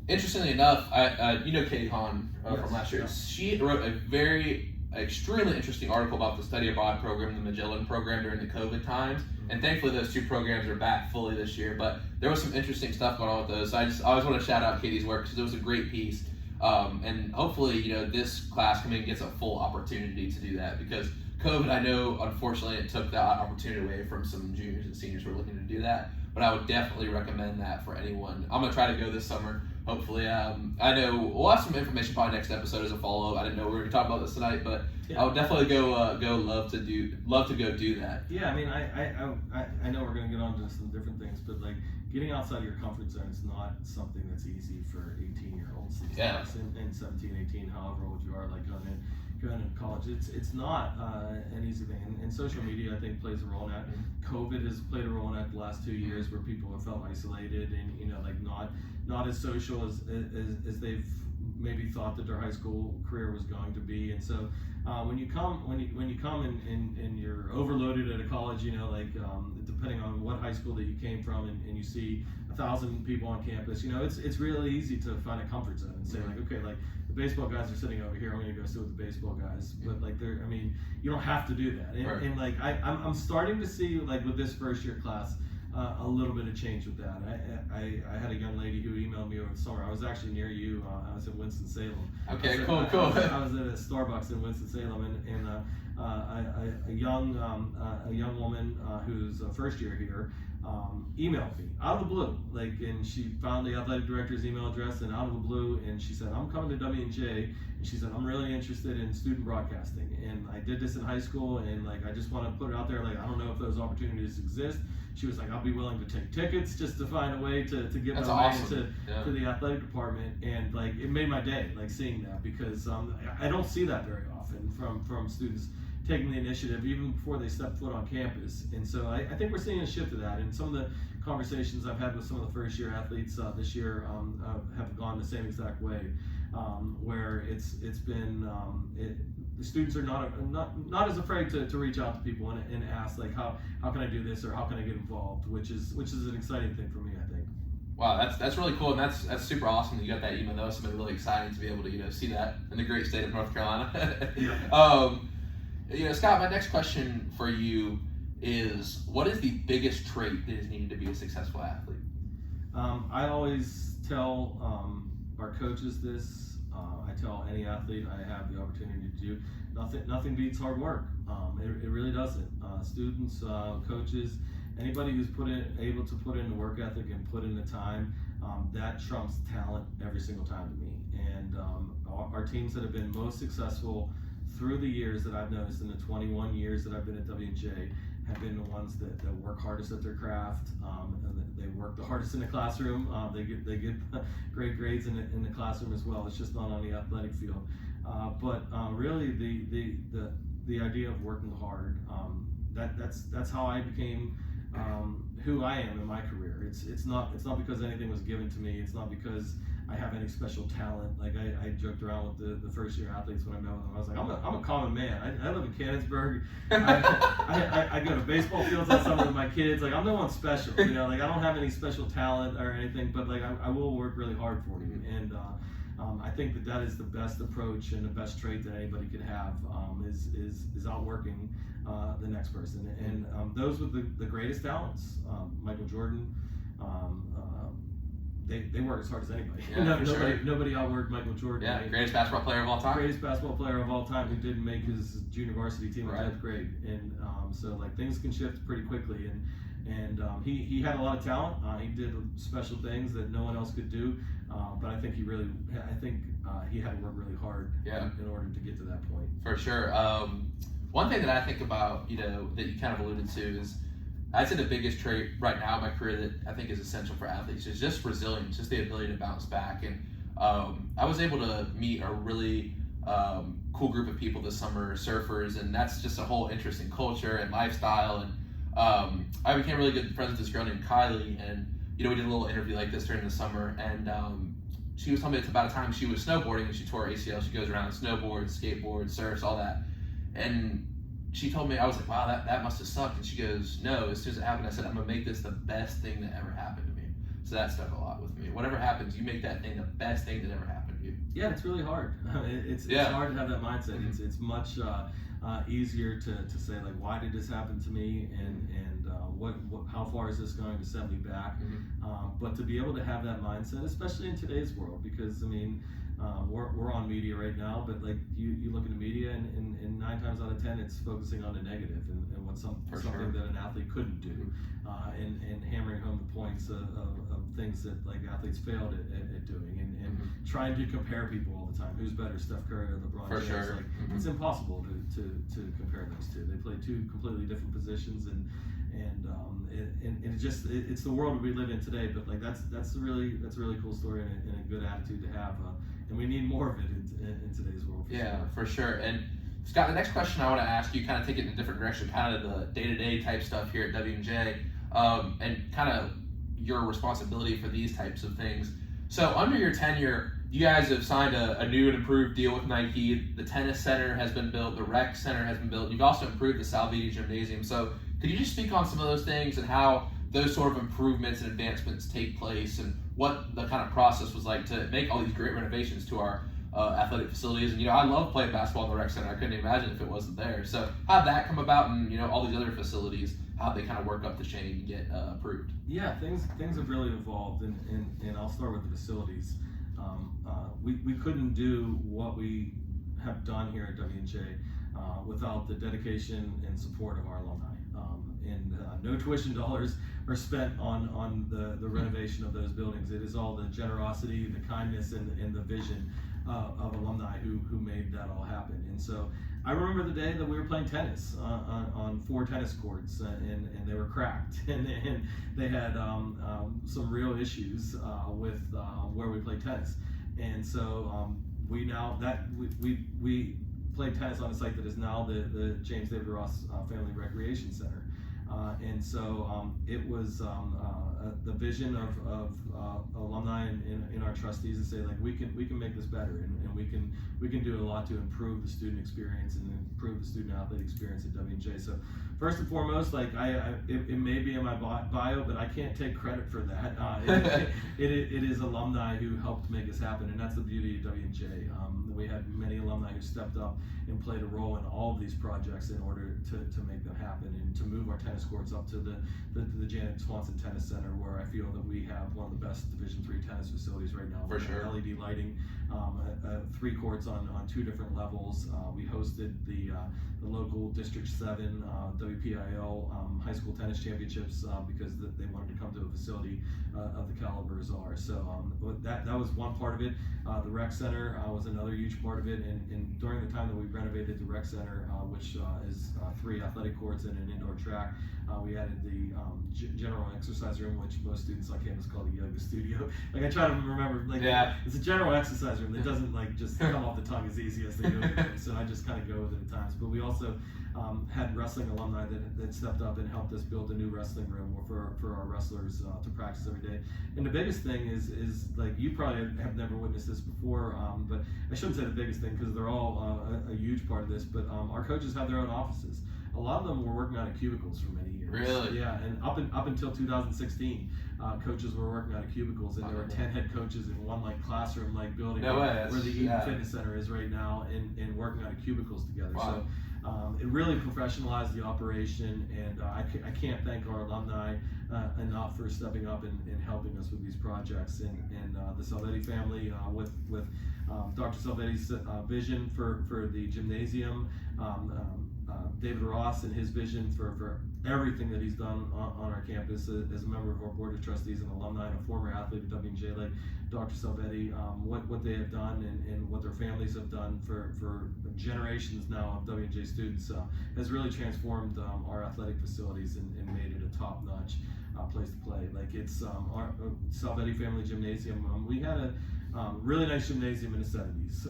Interestingly enough, Katie Hahn from last year. She wrote a very extremely interesting article about the study abroad program, the Magellan program during the COVID times. And thankfully those two programs are back fully this year. But there was some interesting stuff going on with those. So I always want to shout out Katie's work because it was a great piece. And hopefully, this class coming gets a full opportunity to do that, because COVID, I know, unfortunately, it took that opportunity away from some juniors and seniors who are looking to do that. But I would definitely recommend that for anyone. I'm going to try to go this summer, hopefully. I know we'll have some information probably next episode as a follow-up. I didn't know we were going to talk about this tonight, but I would definitely go love to go do that. Yeah, I mean, I know we're going to get on to some different things, but like getting outside of your comfort zone is not something that's easy for 18-year-olds these days, and 17, 18, however old you are, like going into college. It's not an easy thing, and social media, I think, plays a role in that. COVID has played a role in that the last 2 years, where people have felt isolated and like not as social as they've maybe thought that their high school career was going to be. And so when you come and you're overloaded at a college, like depending on what high school that you came from, and you see 1,000 people on campus, it's really easy to find a comfort zone and say like, okay, like the baseball guys are sitting over here, I'm going to go sit with the baseball guys. But like you don't have to do that. And, right. And like I'm starting to see, like with this first year class, a little bit of change with that. I had a young lady who emailed me over the summer. I was actually near you. I was in Winston-Salem. Okay, cool. I was at a Starbucks in Winston-Salem, and a young woman who's a first year here emailed me out of the blue, and she found the athletic director's email address, and out of the blue, and she said, I'm coming to WJNJ, and she said, I'm really interested in student broadcasting, and I did this in high school, and I just want to put it out there, I don't know if those opportunities exist. She was like, I'll be willing to take tickets just to find a way to get That's my way awesome. to the athletic department, and it made my day, seeing that, because I don't see that very often from students taking the initiative even before they step foot on campus. And so I think we're seeing a shift of that, and some of the conversations I've had with some of the first year athletes this year have gone the same exact way, where it's been the students are not as afraid to reach out to people and ask how can I do this, or how can I get involved, which is an exciting thing for me, I think. Wow, that's really cool, and that's super awesome that you got that email. That was something really exciting to be able to see that in the great state of North Carolina. Yeah. Scott, my next question for you is, what is the biggest trait that is needed to be a successful athlete? I always tell our coaches this. I tell any athlete I have the opportunity to do, nothing beats hard work. It really doesn't. Students, coaches, anybody who's able to put in the work ethic and put in the time, that trumps talent every single time to me. And our teams that have been most successful through the years that I've noticed, in the 21 years that I've been at WJ, have been the ones that work hardest at their craft. And they work the hardest in the classroom. They get great grades in the classroom as well. It's just not on the athletic field. But really, the idea of working hard, that's how I became who I am in my career. It's not because anything was given to me. It's not because I have any special talent. I joked around with the first year athletes when I met with them. I was like, I'm a common man. I live in Canonsburg. I go to baseball fields on summer with my kids. I'm no one special. I don't have any special talent or anything. But I will work really hard for you. And I think that is the best approach and the best trait that anybody could have, is outworking the next person. And those with the greatest talents, Michael Jordan. They work as hard as anybody. Sure. Nobody outworked Michael Jordan. Yeah, greatest basketball player of all time. Greatest basketball player of all time, who didn't make his junior varsity team in 10th grade. And so things can shift pretty quickly. And he had a lot of talent. He did special things that no one else could do. But I think he had to work really hard in order to get to that point. For sure. One thing that I think about, that you kind of alluded to is, I'd say the biggest trait right now in my career that I think is essential for athletes is just resilience, just the ability to bounce back. And I was able to meet a really cool group of people this summer, surfers, and that's just a whole interesting culture and lifestyle. And I became really good friends with this girl named Kylie, and we did a little interview like this during the summer, and she was telling me it's about a time she was snowboarding and she tore her ACL. She goes around snowboards, skateboards, surfs, all that. And she told me, I was like, wow, that must have sucked. And she goes, no, as soon as it happened, I said, I'm going to make this the best thing that ever happened to me. So that stuck a lot with me. Whatever happens, you make that thing the best thing that ever happened to you? Yeah, it's really hard. It's hard to have that mindset. It's much easier to say, like, why did this happen to me, and what how far is this going to set me back? But to be able to have that mindset, especially in today's world, because I mean, we're on media right now, but like you look at the media, and 9 times out of 10 it's focusing on the negative and what something that an athlete couldn't do, and hammering home the points of things that like athletes failed at doing, and trying to compare people all the time. Who's better, Steph Curry or LeBron James? Like, it's impossible to compare those two. They play 2 completely different positions, and it's the world we live in today. But like that's a really cool story, and a good attitude to have, and we need more of it in today's world. For sure. And Scott, the next question I want to ask you, kind of take it in a different direction, kind of the day-to-day type stuff here at WJ, and kind of your responsibility for these types of things. So under your tenure, you guys have signed a new and improved deal with Nike. The tennis center has been built. The rec center has been built. You've also improved the Salvetti Gymnasium. So could you just speak on some of those things and how those sort of improvements and advancements take place, and what the kind of process was like to make all these great renovations to our athletic facilities? And I love playing basketball in the rec center. I couldn't imagine if it wasn't there. So how'd that come about, and all these other facilities, how'd they kind of work up the chain to get approved? Yeah, things have really evolved, and I'll start with the facilities. We couldn't do what we have done here at WJ without the dedication and support of our alumni. No tuition dollars are spent on the renovation of those buildings. It is all the generosity, the kindness, and the vision of alumni who made that all happen. And so I remember the day that we were playing tennis on 4 tennis courts, and they were cracked, and they had some real issues with where we played tennis. And so we played tennis on a site that is now the James David Ross Family Recreation Center. And so it was the vision of alumni and our trustees to say, like, we can make this better, and we can do a lot to improve the student experience and improve the student athlete experience at WJ. So first and foremost, like it may be in my bio, but I can't take credit for that. It is alumni who helped make this happen, and that's the beauty of WJ. We had many alumni who stepped up and played a role in all of these projects in order to make them happen, and to move our tennis courts up to the Janet Swanson Tennis Center, where I feel that we have one of the best Division III tennis facilities right now. For sure. LED lighting, 3 courts on 2 different levels. We hosted the local District 7 WPIL high school tennis championships because they wanted to come to a facility of the caliber as ours. So that was one part of it. The rec center was another huge part of it, and during the time that we renovated the rec center, which is 3 athletic courts and an indoor track, we added the general exercise room, which most students on campus call the yoga studio. Like, I try to remember, like, it's a general exercise room that doesn't like just come off the tongue as easy as the yoga room, so I just kind of go with it at times. But we also had wrestling alumni that stepped up and helped us build a new wrestling room for our wrestlers to practice every day. And the biggest thing is like, you probably have never witnessed this before, but I shouldn't say the biggest thing because they're all a huge part of this, but our coaches have their own offices. A lot of them were working out of cubicles for many years. Really? Yeah, and up until 2016, coaches were working out of cubicles, and there were 10 head coaches in one like classroom like building where the Eden Fitness Center is right now, and working out of cubicles together. Wow. So it really professionalized the operation, and I can't thank our alumni enough for stepping up and helping us with these projects, and the Salvetti family with Dr. Salvetti's vision for the gymnasium, David Ross and his vision for everything that he's done on our campus as a member of our board of trustees and alumni and a former athlete at WJ, like Dr. Salvetti, what they have done and what their families have done for generations now of WJ students has really transformed our athletic facilities and made it a top-notch place to play. Like, it's our Salvetti Family Gymnasium. We had a really nice gymnasium in the 70s.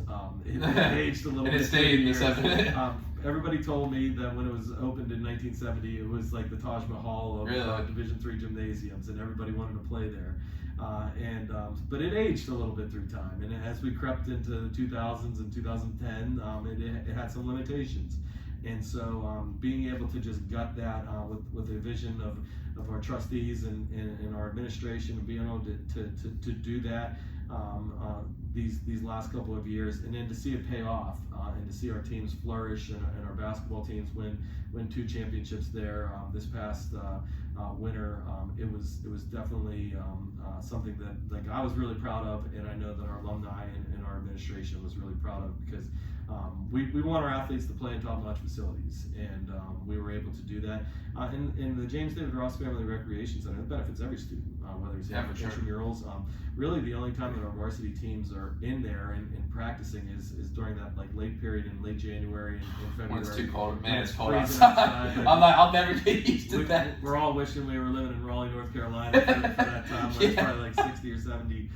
It aged a little bit. And it stayed in the 70s. Everybody told me that when it was opened in 1970, it was like the Taj Mahal of Division III gymnasiums, and everybody wanted to play there. But it aged a little bit through time, and as we crept into the 2000s and 2010, it had some limitations. And so being able to just gut that with the vision of our trustees and our administration, and being able to do that these last couple of years, and then to see it pay off and to see our teams flourish and our basketball teams win 2 championships there this past winter. It was definitely something that like I was really proud of, and I know that our alumni and our administration was really proud of, because we want our athletes to play in top-notch facilities, and we were able to do that. In the James David Ross Family Recreation Center, it benefits every student, whether it's intramurals. Really, the only time that our varsity teams are in there and practicing is during that like late period in late January and February. When it's too cold, man, it's cold outside. I'll never get used to that. We're all wishing we were living in Raleigh, North Carolina for that time when it's probably like 60 or 70.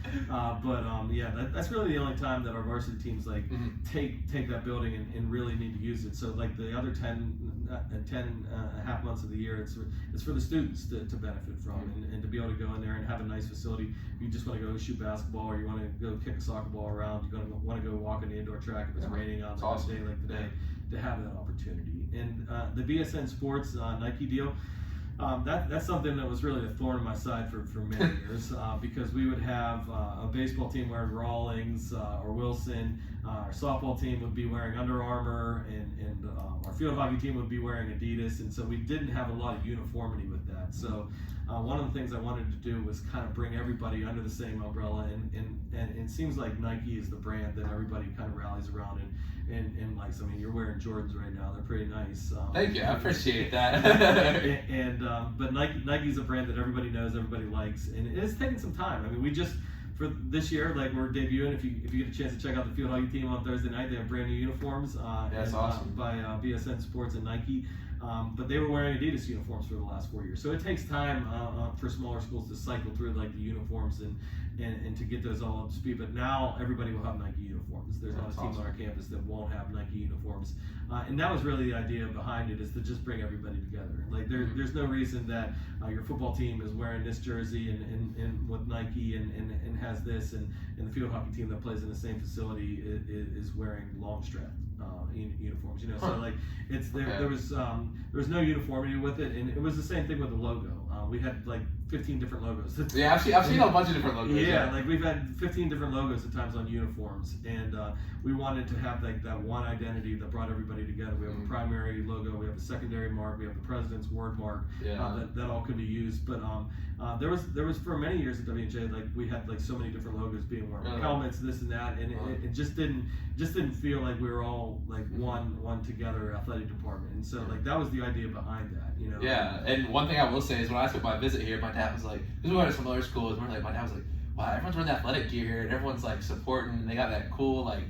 That's really the only time that our varsity teams like take that building and really need to use it. So like the other 10 and a half months of the year, it's for the students to benefit from and to be able to go in there and have a nice facility. If you just want to go shoot basketball, or you want to go kick a soccer ball around, you're going to want to go walk on the indoor track if it's raining on a day like today, to have that opportunity. And the BSN Sports Nike deal, that's something that was really a thorn in my side for many years, because we would have a baseball team wearing Rawlings or Wilson, our softball team would be wearing Under Armour, and our field hockey team would be wearing Adidas, and so we didn't have a lot of uniformity with that. So one of the things I wanted to do was kind of bring everybody under the same umbrella, and it seems like Nike is the brand that everybody kind of rallies around and likes. I mean, you're wearing Jordans right now; they're pretty nice. Thank you, I appreciate that. But Nike's a brand that everybody knows, everybody likes, and it's taken some time. I mean, we just for this year, like we're debuting. If you get a chance to check out the field hockey team on Thursday night, they have brand new uniforms. That's awesome. By BSN Sports and Nike. But they were wearing Adidas uniforms for the last 4 years. So it takes time for smaller schools to cycle through like the uniforms and to get those all up to speed. But now everybody will have Nike uniforms. There's not a team on our campus that won't have Nike uniforms. And that was really the idea behind it, is to just bring everybody together. Like there's no reason that your football team is wearing this jersey and with Nike and has this, and the field hockey team that plays in the same facility is wearing long strap uniforms. So like there was no uniformity with it, and it was the same thing with the logo. We had like 15 different logos. Yeah, I've seen a bunch of different logos. Yeah, like we've had 15 different logos at times on uniforms, and we wanted to have like that one identity that brought everybody together. We have a primary logo, we have a secondary mark, we have the president's word mark. That all could be used. But there was for many years at WJ, like we had like so many different logos being worn, helmets, this and that, and it just didn't feel like we were all like one together athletic department. And so like that was the idea behind that. Yeah, and one thing I will say is when I took my visit here, my dad was like, because we went to some other schools, and my dad was like, wow, everyone's wearing athletic gear here, and everyone's like supporting, and they got that cool like,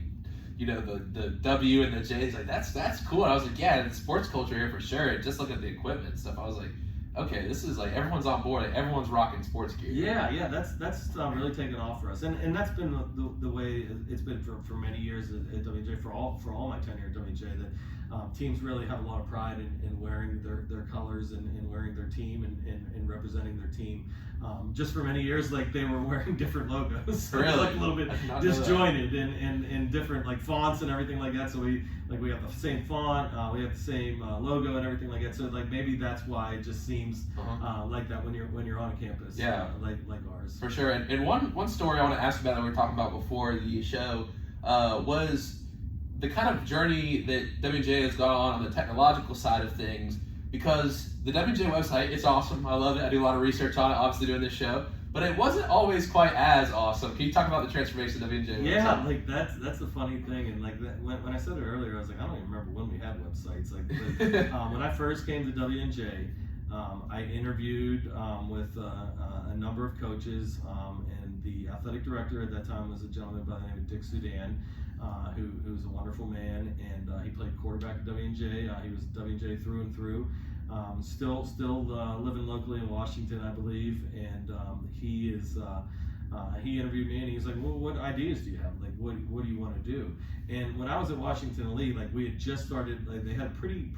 the W and the J. He's like, that's cool. And I was like, yeah, it's sports culture here for sure. And just look at the equipment and stuff. I was like, okay, this is like everyone's on board. Like, everyone's rocking sports gear. Yeah, that's really taken off for us, and that's been the way it's been for many years at WJ, for all my tenure at WJ. That teams really have a lot of pride in wearing their colors and wearing their team and representing their team. Just for many years, like they were wearing different logos, really? Like a little bit disjointed and different like fonts and everything like that. So we have the same font, we have the same logo and everything like that. So like maybe that's why it just seems like that when you're on a campus, like ours. For sure. And one story I want to ask about that we were talking about before the show was the kind of journey that WJ has gone on the technological side of things, because the WJ website, it's awesome. I love it. I do a lot of research on it, obviously doing this show, but it wasn't always quite as awesome. Can you talk about the transformation of the WJ website? Yeah, like that's the funny thing, and like that, when I said it earlier, I was like, I don't even remember when we had websites. Like when I first came to WNJ, I interviewed with a number of coaches, and the athletic director at that time was a gentleman by the name of Dick Sudan, who was a wonderful man, and he played quarterback at WNJ. He was WNJ through and through. Still living locally in Washington, I believe, and he interviewed me, and he was like, well, what ideas do you have? Like, what do you want to do? And when I was at Washington Elite, like we had just started, like they had a pretty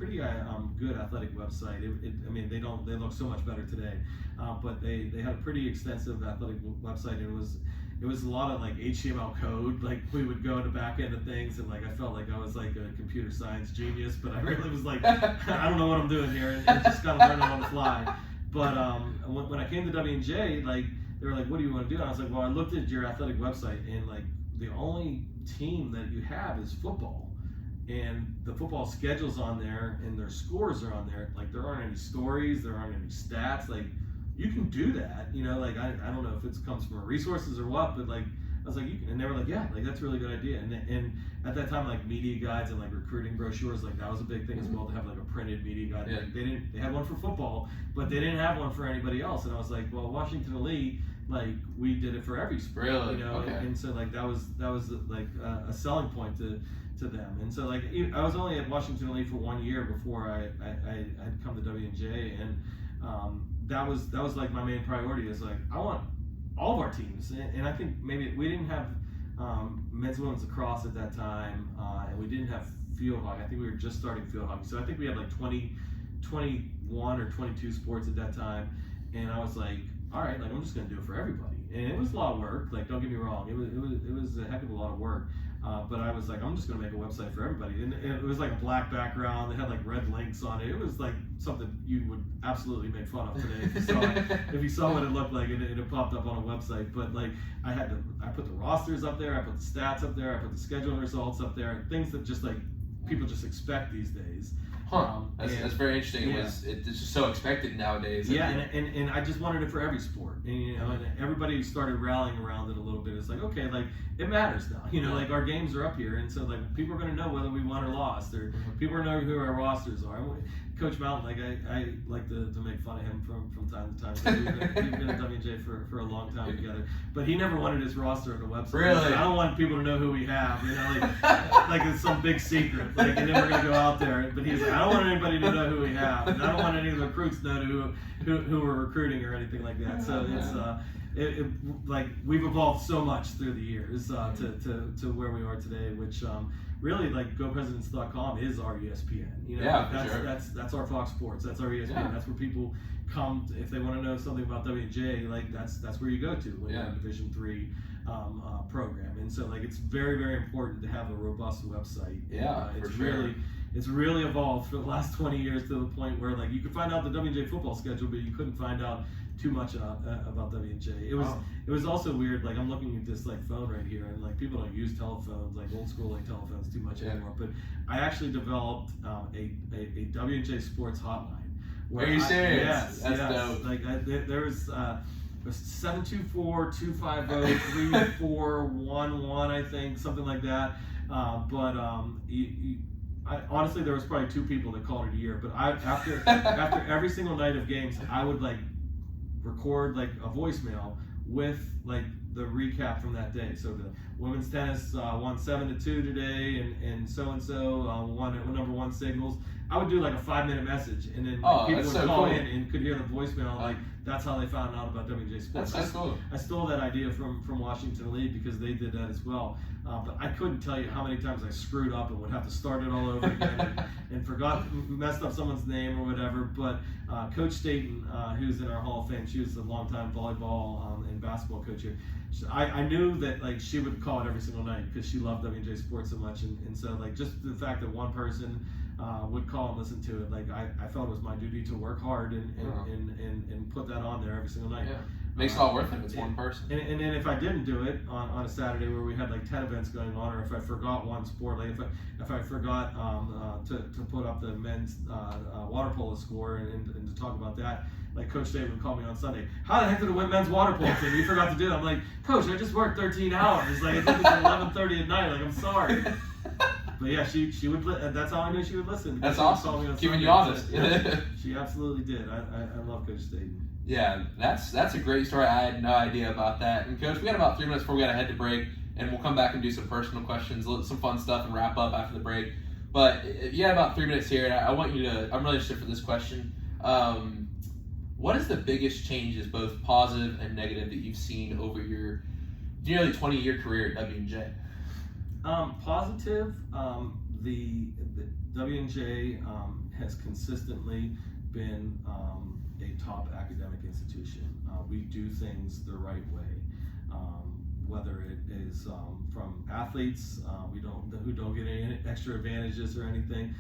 good athletic website. They look so much better today, but they had a pretty extensive athletic website, and it was a lot of like HTML code. Like we would go in the back end of things, and like I felt like I was like a computer science genius, but I really was like, I don't know what I'm doing here, and just kind of learning on the fly. But when I came to WNJ, like they were like, what do you want to do? And I was like, well, I looked at your athletic website, and like the only team that you have is football. And the football schedule's on there, and their scores are on there. Like, there aren't any stories, there aren't any stats. Like, you can do that, you know. Like, I don't know if it comes from resources or what, but like, I was like, you can. And they were like, yeah, like that's a really good idea. And at that time, like media guides and like recruiting brochures, like that was a big thing as well, to have like a printed media guide. Yeah. Like, they had one for football, but they didn't have one for anybody else. And I was like, well, Washington Elite, like we did it for every sport, Really? you know. Okay. And so like that was like a selling point to them. And so like I was only at Washington Elite for 1 year before I'd come to WJ, and that was like my main priority, is like I want all of our teams, and I think maybe we didn't have men's and women's lacrosse at that time, and we didn't have field hockey. I think we were just starting field hockey, so I think we had like 21 or 22 sports at that time. And I was like, all right, like I'm just gonna do it for everybody. And it was a lot of work, like don't get me wrong, it was a heck of a lot of work. But I was like, I'm just gonna make a website for everybody. And it was like a black background, they had like red links on it. It was like something you would absolutely make fun of today if you saw it. If you saw what it looked like, it popped up on a website. But like I put the rosters up there, I put the stats up there, I put the scheduling results up there, things that just like people just expect these days. That's very interesting. Yeah. It's just so expected nowadays. Yeah, and I just wanted it for every sport, and you know, and everybody started rallying around it a little bit. It's like, okay, like it matters now, you know, like our games are up here, and so like people are going to know whether we won or lost, or people are going to know who our rosters are. Coach Mountain, like I like to make fun of him from time to time. So we've been at WJ for a long time together, but he never wanted his roster on the website. Really? Like, I don't want people to know who we have, you know, like it's some big secret, like, and then we're gonna go out there. But he's like, I don't want anybody to know who we have, and I don't want any of the recruits to know who we're recruiting or anything like that. So it's like we've evolved so much through the years to where we are today, which really like GoPresidents.com is our ESPN. You know, yeah, like, for sure. That's our Fox Sports. That's our ESPN. Yeah. That's where people come if they want to know something about WJ. Like that's where you go to when you're in Division III program. And so like it's very, very important to have a robust website. Yeah, and, for sure. It's really evolved for the last 20 years to the point where like you could find out the WJ football schedule, but you couldn't find out too much about WJ. It was also weird. Like I'm looking at this like phone right here, and like people don't use telephones, like old school like telephones, too much anymore. But I actually developed a WJ sports hotline. Are you serious? Yes, that's yes. dope. Like there was 724-250-3411, I think, something like that. Honestly, there was probably 2 people that called it a year. But after every single night of games, I would like record like a voicemail with like the recap from that day. So the women's tennis won 7-2 today, and so won number 1 singles. I would do like a 5-minute message, and then people would call in and could hear the voicemail. Like that's how they found out about WJ Sports. That's cool. I stole that idea from Washington Elite because they did that as well. But I couldn't tell you how many times I screwed up and would have to start it all over again and messed up someone's name or whatever. But Coach Staten, who's in our Hall of Fame, she was a longtime volleyball and basketball coach here. I knew that like she would call it every single night because she loved WJ Sports so much, and so like just the fact that one person would call and listen to it, like I felt it was my duty to work hard and put that on there every single night. Yeah. Makes it all worth it if it's one person. And then if I didn't do it on a Saturday where we had like 10 events going on, or if I forgot one sport, like if I forgot to put up the men's water polo score and to talk about that, like Coach Dave would call me on Sunday. How the heck did the men's water polo team? You forgot to do it. I'm like, Coach, I just worked 13 hours. Like it was 11:30 at night. Like I'm sorry. But yeah, she would. That's how I knew she would listen. That's awesome. Keeping you honest. She absolutely did. I love Coach Staten. Yeah, that's a great story. I had no idea about that. And Coach, we got about 3 minutes before we got to head to break, and we'll come back and do some personal questions, some fun stuff, and wrap up after the break. But you had about 3 minutes here, and I want you to. I'm really interested for this question. What is the biggest changes, both positive and negative, that you've seen over your nearly 20-year career at WJ? Positive, the WNJ has consistently been a top academic institution. We do things the right way, whether it is from athletes who don't get any extra advantages or anything.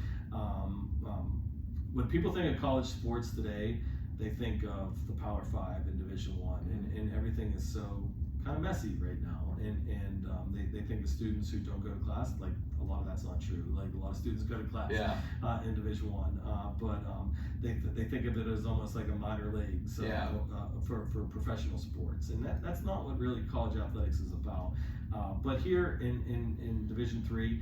When people think of college sports today, they think of the Power 5 and Division I and everything everything is so kind of messy right now, and they think the students who don't go to class, like a lot of that's not true. Like a lot of students go to class in Division I, but they think of it as almost like a minor league, so for professional sports, and that's not what really college athletics is about. But here in Division III,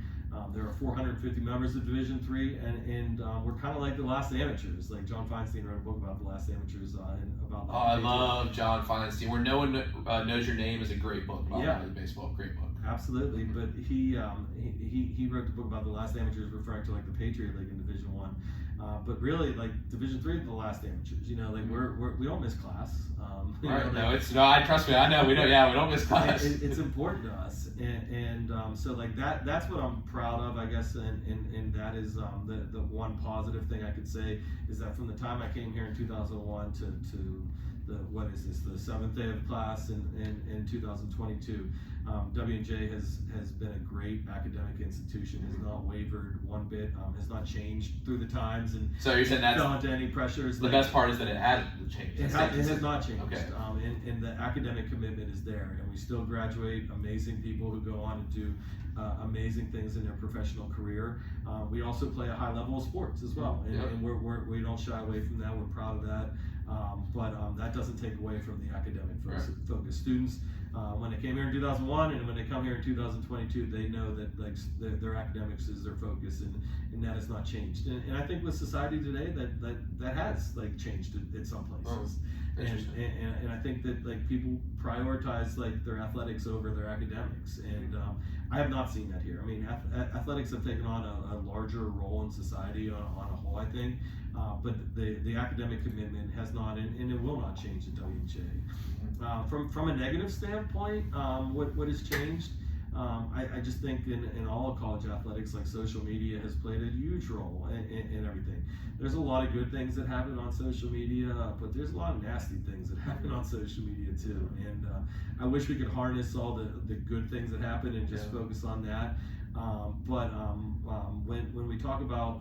there are 450 members of Division III, and we're kind of like the last amateurs. Like John Feinstein wrote a book about the last amateurs and about. I love John Feinstein. Where No One Knows Your Name is a great book about minor league baseball. Great book. Absolutely, but he wrote the book about the last amateurs, referring to like the Patriot League in Division I. But really, like Division III is the last amateurs. You know, like we don't miss class. Right? No, trust me. I know we don't. Yeah, we don't miss class. It's important to us, and so like that's what I'm proud of, I guess, and that is the one positive thing I could say is that from the time I came here in 2001 to the 7th day of class in 2022. WJNJ has been a great academic institution, has not wavered one bit, has not changed through the times, and so you're saying that's fell into any pressures. The best part is that it hasn't changed. It has not changed. Okay. And the academic commitment is there, and we still graduate amazing people who go on to do amazing things in their professional career. We also play a high level of sports as well, and we don't shy away from that. We're proud of that. But that doesn't take away from the academic focus. Students, when they came here in 2001 and when they come here in 2022, they know that like their academics is their focus, and that has not changed. And I think with society today, that has like changed in some places. And I think that like people prioritize like their athletics over their academics, and I have not seen that here. I mean, athletics have taken on a larger role in society on a whole, I think, but the academic commitment has not, and it will not change at WJ. From a negative standpoint, what has changed? I just think in all of college athletics, like social media has played a huge role in everything. There's a lot of good things that happen on social media, but there's a lot of nasty things that happen on social media too. And I wish we could harness all the good things that happen and just focus on that. But when we talk about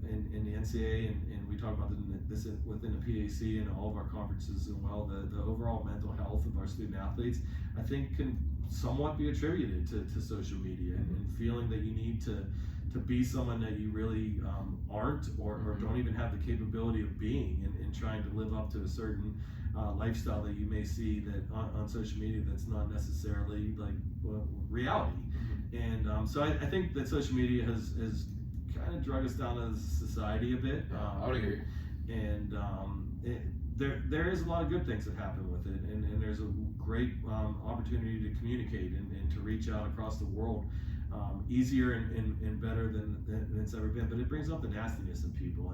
in the NCAA and we talk about this within the PAC and all of our conferences as well, the overall mental health of our student athletes, I think can somewhat be attributed to social media and feeling that you need to be someone that you really aren't or don't even have the capability of being, and trying to live up to a certain lifestyle that you may see that on social media that's not necessarily like reality. And so I think that social media has kind of drug us down as a society a bit. I would agree. And there is a lot of good things that happen with it, and there's a great opportunity to communicate and to reach out across the world easier and better than it's ever been. But it brings up the nastiness in people,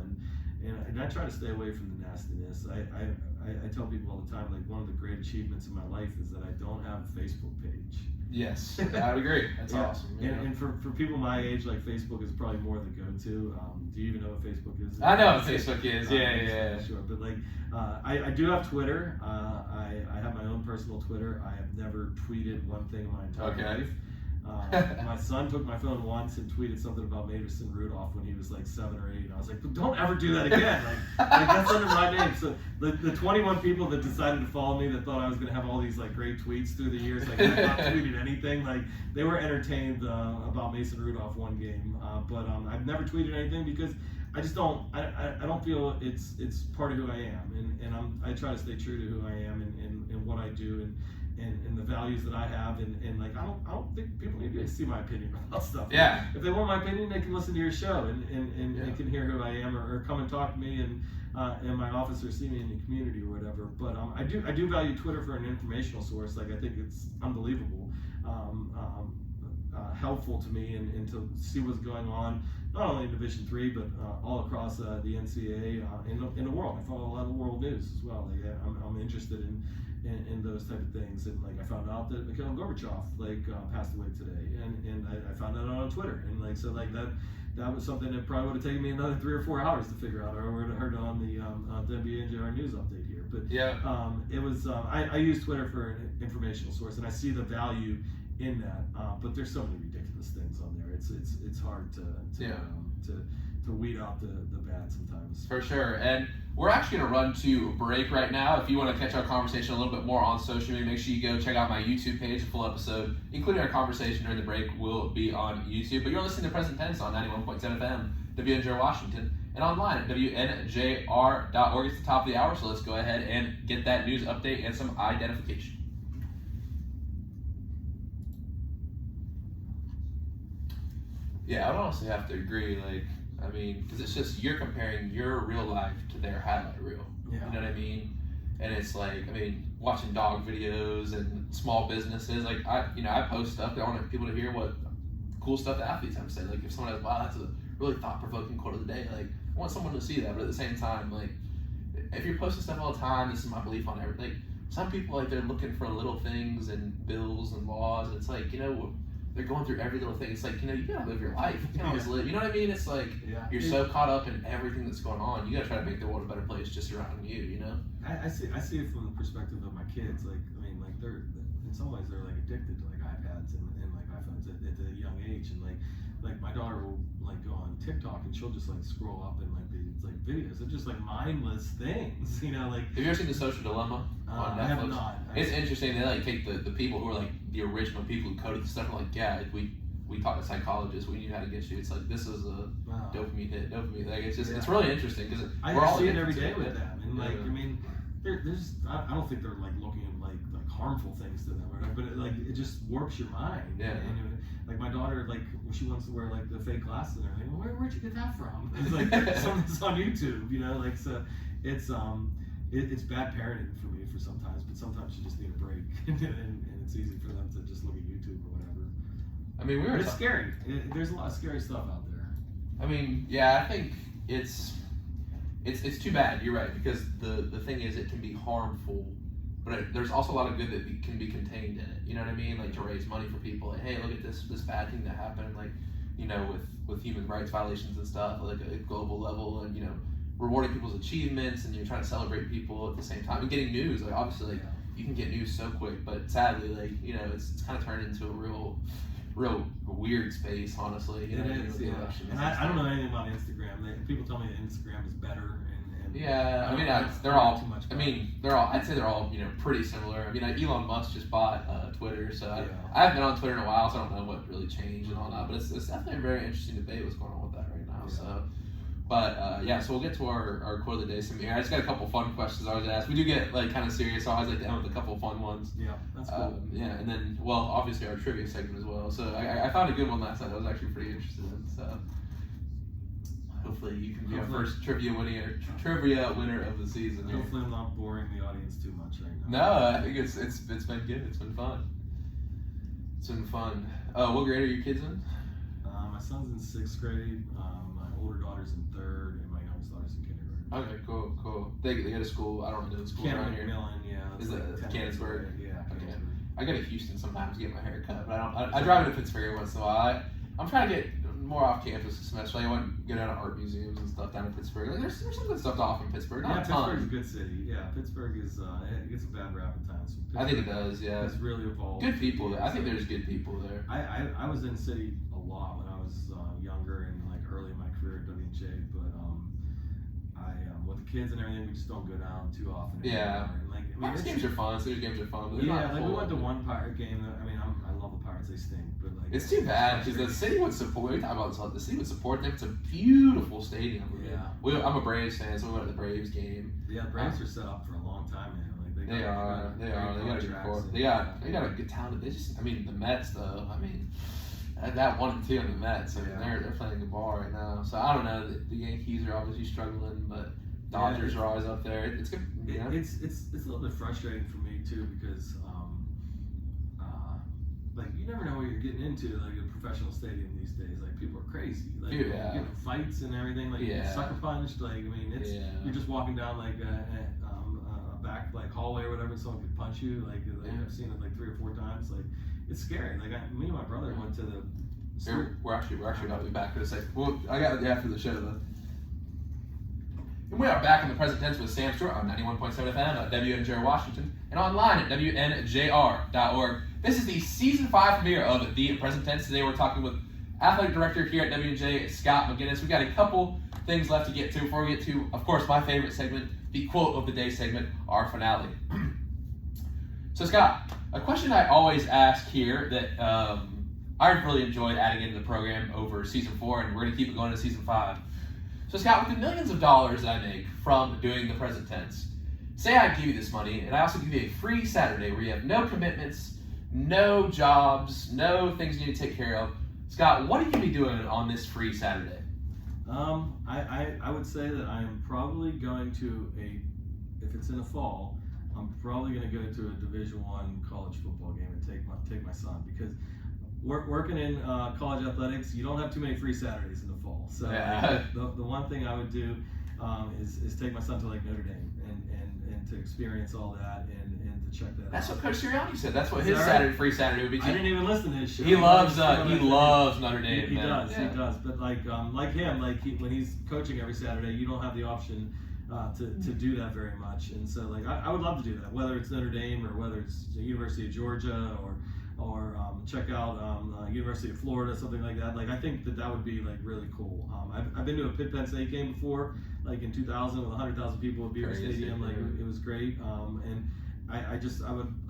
and I try to stay away from the nastiness. I tell people all the time, like one of the great achievements in my life is that I don't have a Facebook page. Yes, I would agree. That's awesome. And for people my age, like Facebook is probably more the go-to. Do you even know what Facebook is? I know what Facebook is. Yeah. Sure, but like I do have Twitter. I have my own personal Twitter. I have never tweeted one thing in my entire life. My son took my phone once and tweeted something about Mason Rudolph when he was like 7 or 8. And I was like, don't ever do that again. Like that's under my name. So the 21 people that decided to follow me that thought I was going to have all these like great tweets through the years, like I've not tweeted anything. Like they were entertained about Mason Rudolph one game. But I've never tweeted anything because I just don't. I don't feel it's part of who I am, and I try to stay true to who I am and what I do and the values that I have, and like I don't think people need to see my opinion about stuff. Yeah. If they want my opinion, they can listen to your show and can hear who I am or come and talk to me and my office or see me in the community or whatever. But I do value Twitter for an informational source. Like I think it's unbelievable, helpful to me and to see what's going on not only in Division III but all across the NCAA in the world. I follow a lot of world news as well. Like, I'm interested in those type of things, and like I found out that Mikhail Gorbachev passed away today, and I found that out on Twitter, and like so like that was something that probably would have taken me another 3 or 4 hours to figure out, or I would have heard it on the WJNJ news update here. But it was I use Twitter for an informational source, and I see the value in that. But there's so many ridiculous things on there. It's hard to weed out the bad sometimes. For sure. And we're actually going to run to break right now. If you want to catch our conversation a little bit more on social media, make sure you go check out my YouTube page. The full episode, including our conversation during the break, will be on YouTube. But you're listening to Present Tense on 91.7 FM, WNJ Washington, and online at WNJR.org. It's the top of the hour, so let's go ahead and get that news update and some identification. Yeah, I would honestly have to agree. Because it's just you're comparing your real life to their highlight reel. Yeah. You know what I mean? And it's watching dog videos and small businesses. I post stuff. I want people to hear what cool stuff the athletes have to say. Like if someone has, wow, that's a really thought-provoking quote of the day. Like I want someone to see that. But at the same time, if you're posting stuff all the time, this is my belief on everything. Some people they're looking for little things and bills and laws, and it's they're going through every little thing. It's you gotta live your life. You can't always live. You know what I mean? It's you're so caught up in everything that's going on. You gotta try to make the world a better place just surrounding you. You know? I see it from the perspective of my kids. They're in some ways they're addicted to iPads and iPhones at a young age, and my daughter will go on TikTok and she'll just scroll up and these videos. They're just mindless things. You know, Have you ever seen The Social Dilemma on Netflix? I have not. It's interesting. They take the people who are the original people who coded the stuff. And we talk to psychologists. We knew how to get you. It's this is a dopamine hit. It's really interesting because we're all see it every day with them. And there's I don't think they're looking at harmful things to them, but it just warps your mind. Yeah. And my daughter she wants to wear the fake glasses and everything. Where'd you get that from? It's something's on YouTube. You know, so it's bad parenting for me for sometimes, but sometimes you just need a break, and it's easy for them to just look at YouTube or whatever. It's scary. There's a lot of scary stuff out there. I think it's too bad. You're right, because the thing is it can be harmful, but there's also a lot of good that can be contained in it. You know what I mean? To raise money for people. Hey, look at this bad thing that happened. With human rights violations and stuff, at a global level, and rewarding people's achievements, and you're trying to celebrate people at the same time, and getting news. Obviously, you can get news so quick, but sadly, it's kind of turned into a real weird space, honestly. It is, yeah. And I don't know anything about Instagram. People tell me that Instagram is better. They're all. I'd say they're all pretty similar. Elon Musk just bought Twitter, so I haven't been on Twitter in a while, so I don't know what really changed and all that. But it's definitely a very interesting debate what's going on with that right now. Yeah. So we'll get to our quote of the day, Samir. I just got a couple fun questions I always ask. We do get kind of serious, so I always like to end with a couple fun ones. Yeah, that's cool. And then obviously our trivia segment as well. So I found a good one last night. I was actually pretty interested in. So. Hopefully you can be our first trivia winner of the season. Hopefully I'm not boring the audience too much right now. No, I think it's been good. It's been fun. What grade are your kids in? My son's in 6th grade. My older daughter's in 3rd, and my youngest daughter's in kindergarten. Okay, cool. They go to school. I don't know the school around here. Millen, yeah. Is it Canonsburg? Yeah. Okay. I go to Houston sometimes to get my hair cut, but I drive to Pittsburgh every once in a while. I'm trying to get more off campus this semester. I want to go down to art museums and stuff down in Pittsburgh. There's some good stuff to offer in Pittsburgh. Pittsburgh's a good city. Yeah, Pittsburgh is it gets a bad rap at times. I think it does. Yeah, it's really evolved. Good people there. I think there's good people there. I was in the city a lot when I was younger and early in my career at WJ, but with the kids and everything, we just don't go down too often. Yeah. Pirates games are fun. City games are fun. But we went to one Pirate game. I love the Pirates. They stink, but it's too bad because the city would support. We talk about this a lot. The city would support them. It's a beautiful stadium. Yeah. I'm a Braves fan, so we went to the Braves game. Yeah, the Braves are set up for a long time, man. They are. They got a good core. They got a good talent. They just. The Mets though. That 1 and 2 in the Mets. They're playing the ball right now. So I don't know. The Yankees are obviously struggling, but Dodgers are always up there. It's good. It's a little bit frustrating for me too because you never know what you're getting into a professional stadium these days. People are crazy. You get in fights and everything. Sucker punched. You're just walking down a back hallway or whatever. And someone could punch you. I've seen it 3 or 4 times. It's scary. Me and my brother went to the. We're actually about to be back in a second. Well, I got it after the show though. And we are back in the present tense with Sam Stewart on 91.7 FM at WNJ Washington and online at WNJR.org. This is the season 5 premiere of The Present Tense. Today we're talking with athletic director here at WJNJ, Scott McGuinness. We've got a couple things left to get to before we get to, of course, my favorite segment, the quote of the day segment, our finale. So, Scott, a question I always ask here that I've really enjoyed adding into the program over season 4, and we're going to keep it going to season 5. So, Scott, with the millions of dollars that I make from doing the present tense, say I give you this money, and I also give you a free Saturday where you have no commitments, no jobs, no things you need to take care of. Scott, what are you going to be doing on this free Saturday? I would say that I am probably going to if it's in the fall, I'm probably going to go to a Division I college football game and take my son, because working in college athletics, you don't have too many free Saturdays in the fall. So yeah. the one thing I would do is take my son to like Notre Dame and to experience all that and to check that That's out. what Coach Sirianni said. That's what his Saturday, free Saturday would be. I didn't even listen to his show. He loves Notre Dame. He does. But like him, when he's coaching every Saturday, you don't have the option to do that very much. And so like I would love to do that, whether it's Notre Dame or whether it's the University of Georgia or check out University of Florida, something like that. Like I think that would be like really cool. I've been to a Pitt Penn State game before, like in 2000 with 100,000 people at Beaver Stadium. Like it was great. And I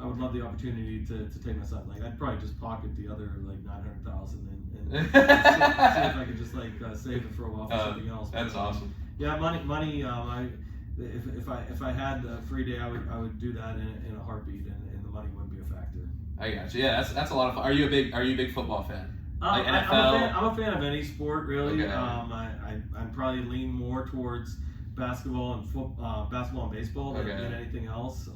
would love the opportunity to take my son. Like I'd probably just pocket the other like 900,000 and see if I could just like save it for a while for something else. That's awesome. Yeah, money. If I had a free day, I would do that in a heartbeat, and the money wouldn't be a factor. I got you. Yeah, that's a lot of fun. Are you a big football fan? Like NFL? I'm a fan of any sport, really. Okay. I probably lean more towards basketball and baseball than anything else.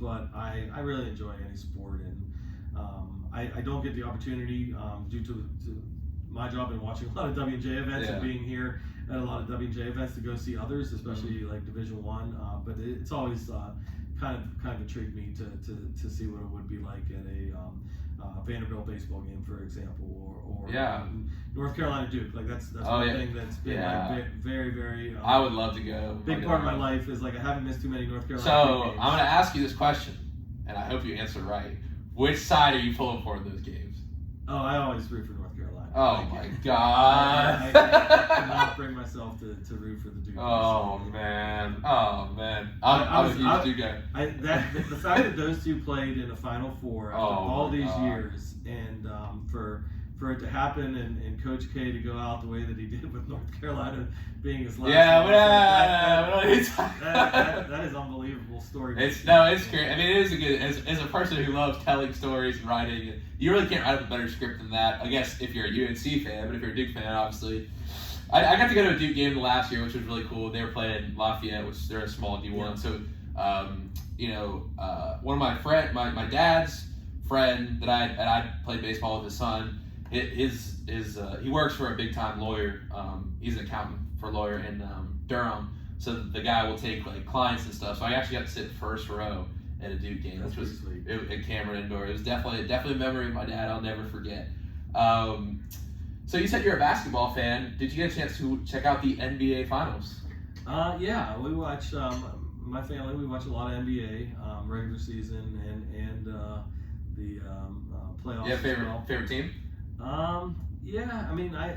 But I really enjoy any sport, and I don't get the opportunity due to my job in watching a lot of WJ events and being here at a lot of WJ events to go see others, especially like Division I. But it's always kind of intrigued me to see what it would be like at a Vanderbilt baseball game, for example, or North Carolina Duke. Like that's one thing that's been like very, very. I would love to go. Big part of my life is like I haven't missed too many North Carolina. So games. I'm going to ask you this question, and I hope you answer right. Which side are you pulling for in those games? Oh, I always root for North Carolina. Oh my God! I cannot bring myself to root for the Duke. Oh man! I'm a huge Duke guy. The fact that those two played in the Final Four after all these years, and for it to happen, and Coach K to go out the way that he did with North Carolina being his last. That is unbelievable story. It's great. I mean, it is a good. As a person who loves telling stories and writing, you really can't write up a better script than that. I guess if you're a UNC fan, but if you're a Duke fan, obviously. I got to go to a Duke game last year, which was really cool. They were playing Lafayette, which they're a small D1. Yeah. So, one of my dad's friend that I played baseball with his son. He works for a big time lawyer. He's an accountant for a lawyer in Durham. So the guy will take like clients and stuff. So I actually got to sit first row at a Duke game, which was at Cameron Indoor. It was definitely a memory of my dad I'll never forget. So you said you're a basketball fan. Did you get a chance to check out the NBA Finals? Yeah, we watch. My family, we watch a lot of NBA regular season and the playoffs. Yeah, favorite team? Yeah, I mean, I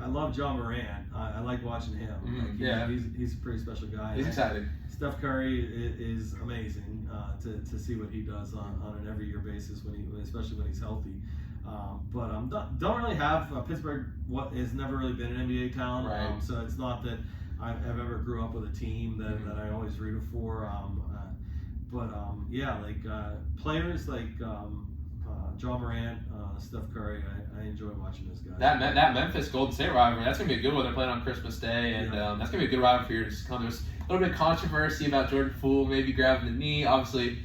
love John Morant. I like watching him. Mm-hmm. He's a pretty special guy. He's exciting. Steph Curry is amazing to see what he does on an every year basis especially when he's healthy. But don't really have Pittsburgh. Has never really been an NBA town. Right. So it's not that I've ever grew up with a team that I always rooted for. Players like John Morant, Steph Curry, I enjoy watching those guys. That Memphis Golden State rivalry, that's going to be a good one. They're playing on Christmas Day, and that's going to be a good rivalry for you to come. There's a little bit of controversy about Jordan Poole maybe grabbing the knee. Obviously,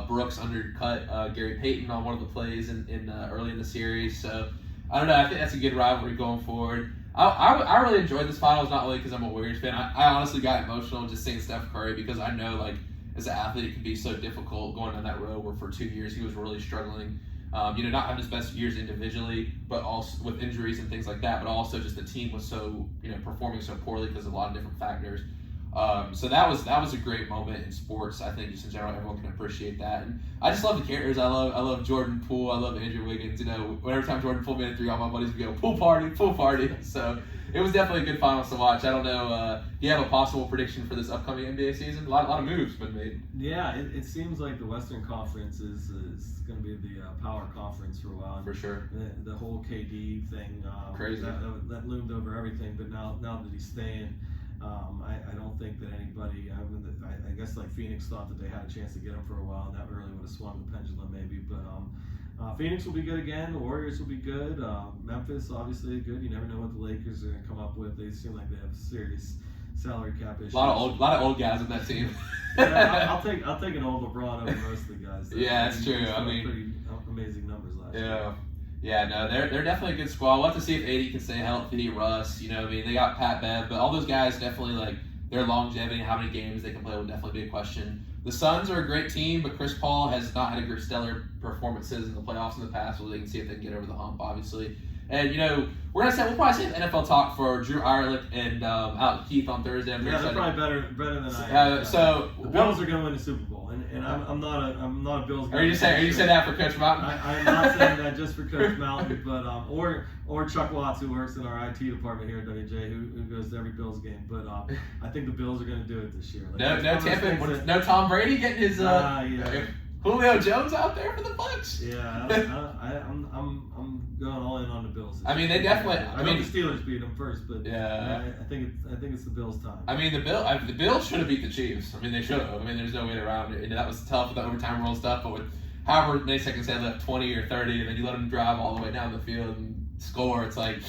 Brooks undercut Gary Payton on one of the plays in early in the series. So, I don't know. I think that's a good rivalry going forward. I really enjoyed this finals, not only because I'm a Warriors fan. I honestly got emotional just seeing Steph Curry because I know, like, as an athlete, it can be so difficult going on that road where for 2 years he was really struggling. Not having his best years individually, but also with injuries and things like that, but also just the team was so, performing so poorly because of a lot of different factors. So that was a great moment in sports. I think just in general, everyone can appreciate that. And I just love the characters. I love Jordan Poole. I love Andrew Wiggins. You know, every time Jordan Poole made a three, all my buddies would go pool party. So it was definitely a good finals to watch. I don't know. Do you have a possible prediction for this upcoming NBA season? A lot of moves been made. Yeah, it seems like the Western Conference is going to be the power conference for a while. For sure. The whole KD thing, crazy. That loomed over everything. But now that he's staying, I don't think that anybody. I guess like Phoenix thought that they had a chance to get him for a while, and that really would have swung the pendulum maybe. But Phoenix will be good again. The Warriors will be good. Memphis obviously good. You never know what the Lakers are going to come up with. They seem like they have serious salary cap issues. A lot of old guys on that team. Yeah, I'll take an old LeBron over most of the guys. Yeah, that's true. I mean, pretty amazing numbers last year. Yeah, no, they're definitely a good squad. We'll have to see if AD can stay healthy. Russ, you know, what I mean, they got Pat Bev, but all those guys definitely like their longevity and how many games they can play will definitely be a question. The Suns are a great team, but Chris Paul has not had a stellar performances in the playoffs in the past, so they can see if they can get over the hump, obviously. And, you know, we'll probably save NFL talk for Drew Ireland and Out Keith on Thursday. Yeah, they're probably better than I am. So the Bills are going to win the Super Bowl, and I'm not a Bills guy. Are you saying that for Coach Mountain? I'm not saying that just for Coach Mountain, but or Chuck Watts, who works in our IT department here at WJ, who goes to every Bills game. But I think the Bills are going to do it this year. Like, no Tom Brady getting his Julio Jones out there for the Bucs. Yeah, I'm going all in on the Bills. I mean, they definitely. I mean, the Steelers beat them first, but yeah, I think it's the Bills' time. I mean, the Bills should have beat the Chiefs. I mean, they should have. I mean, there's no way around it. And that was tough with the overtime rule stuff, but with however many seconds they had left, 20 or 30, and then you let them drive all the way down the field and score. It's like,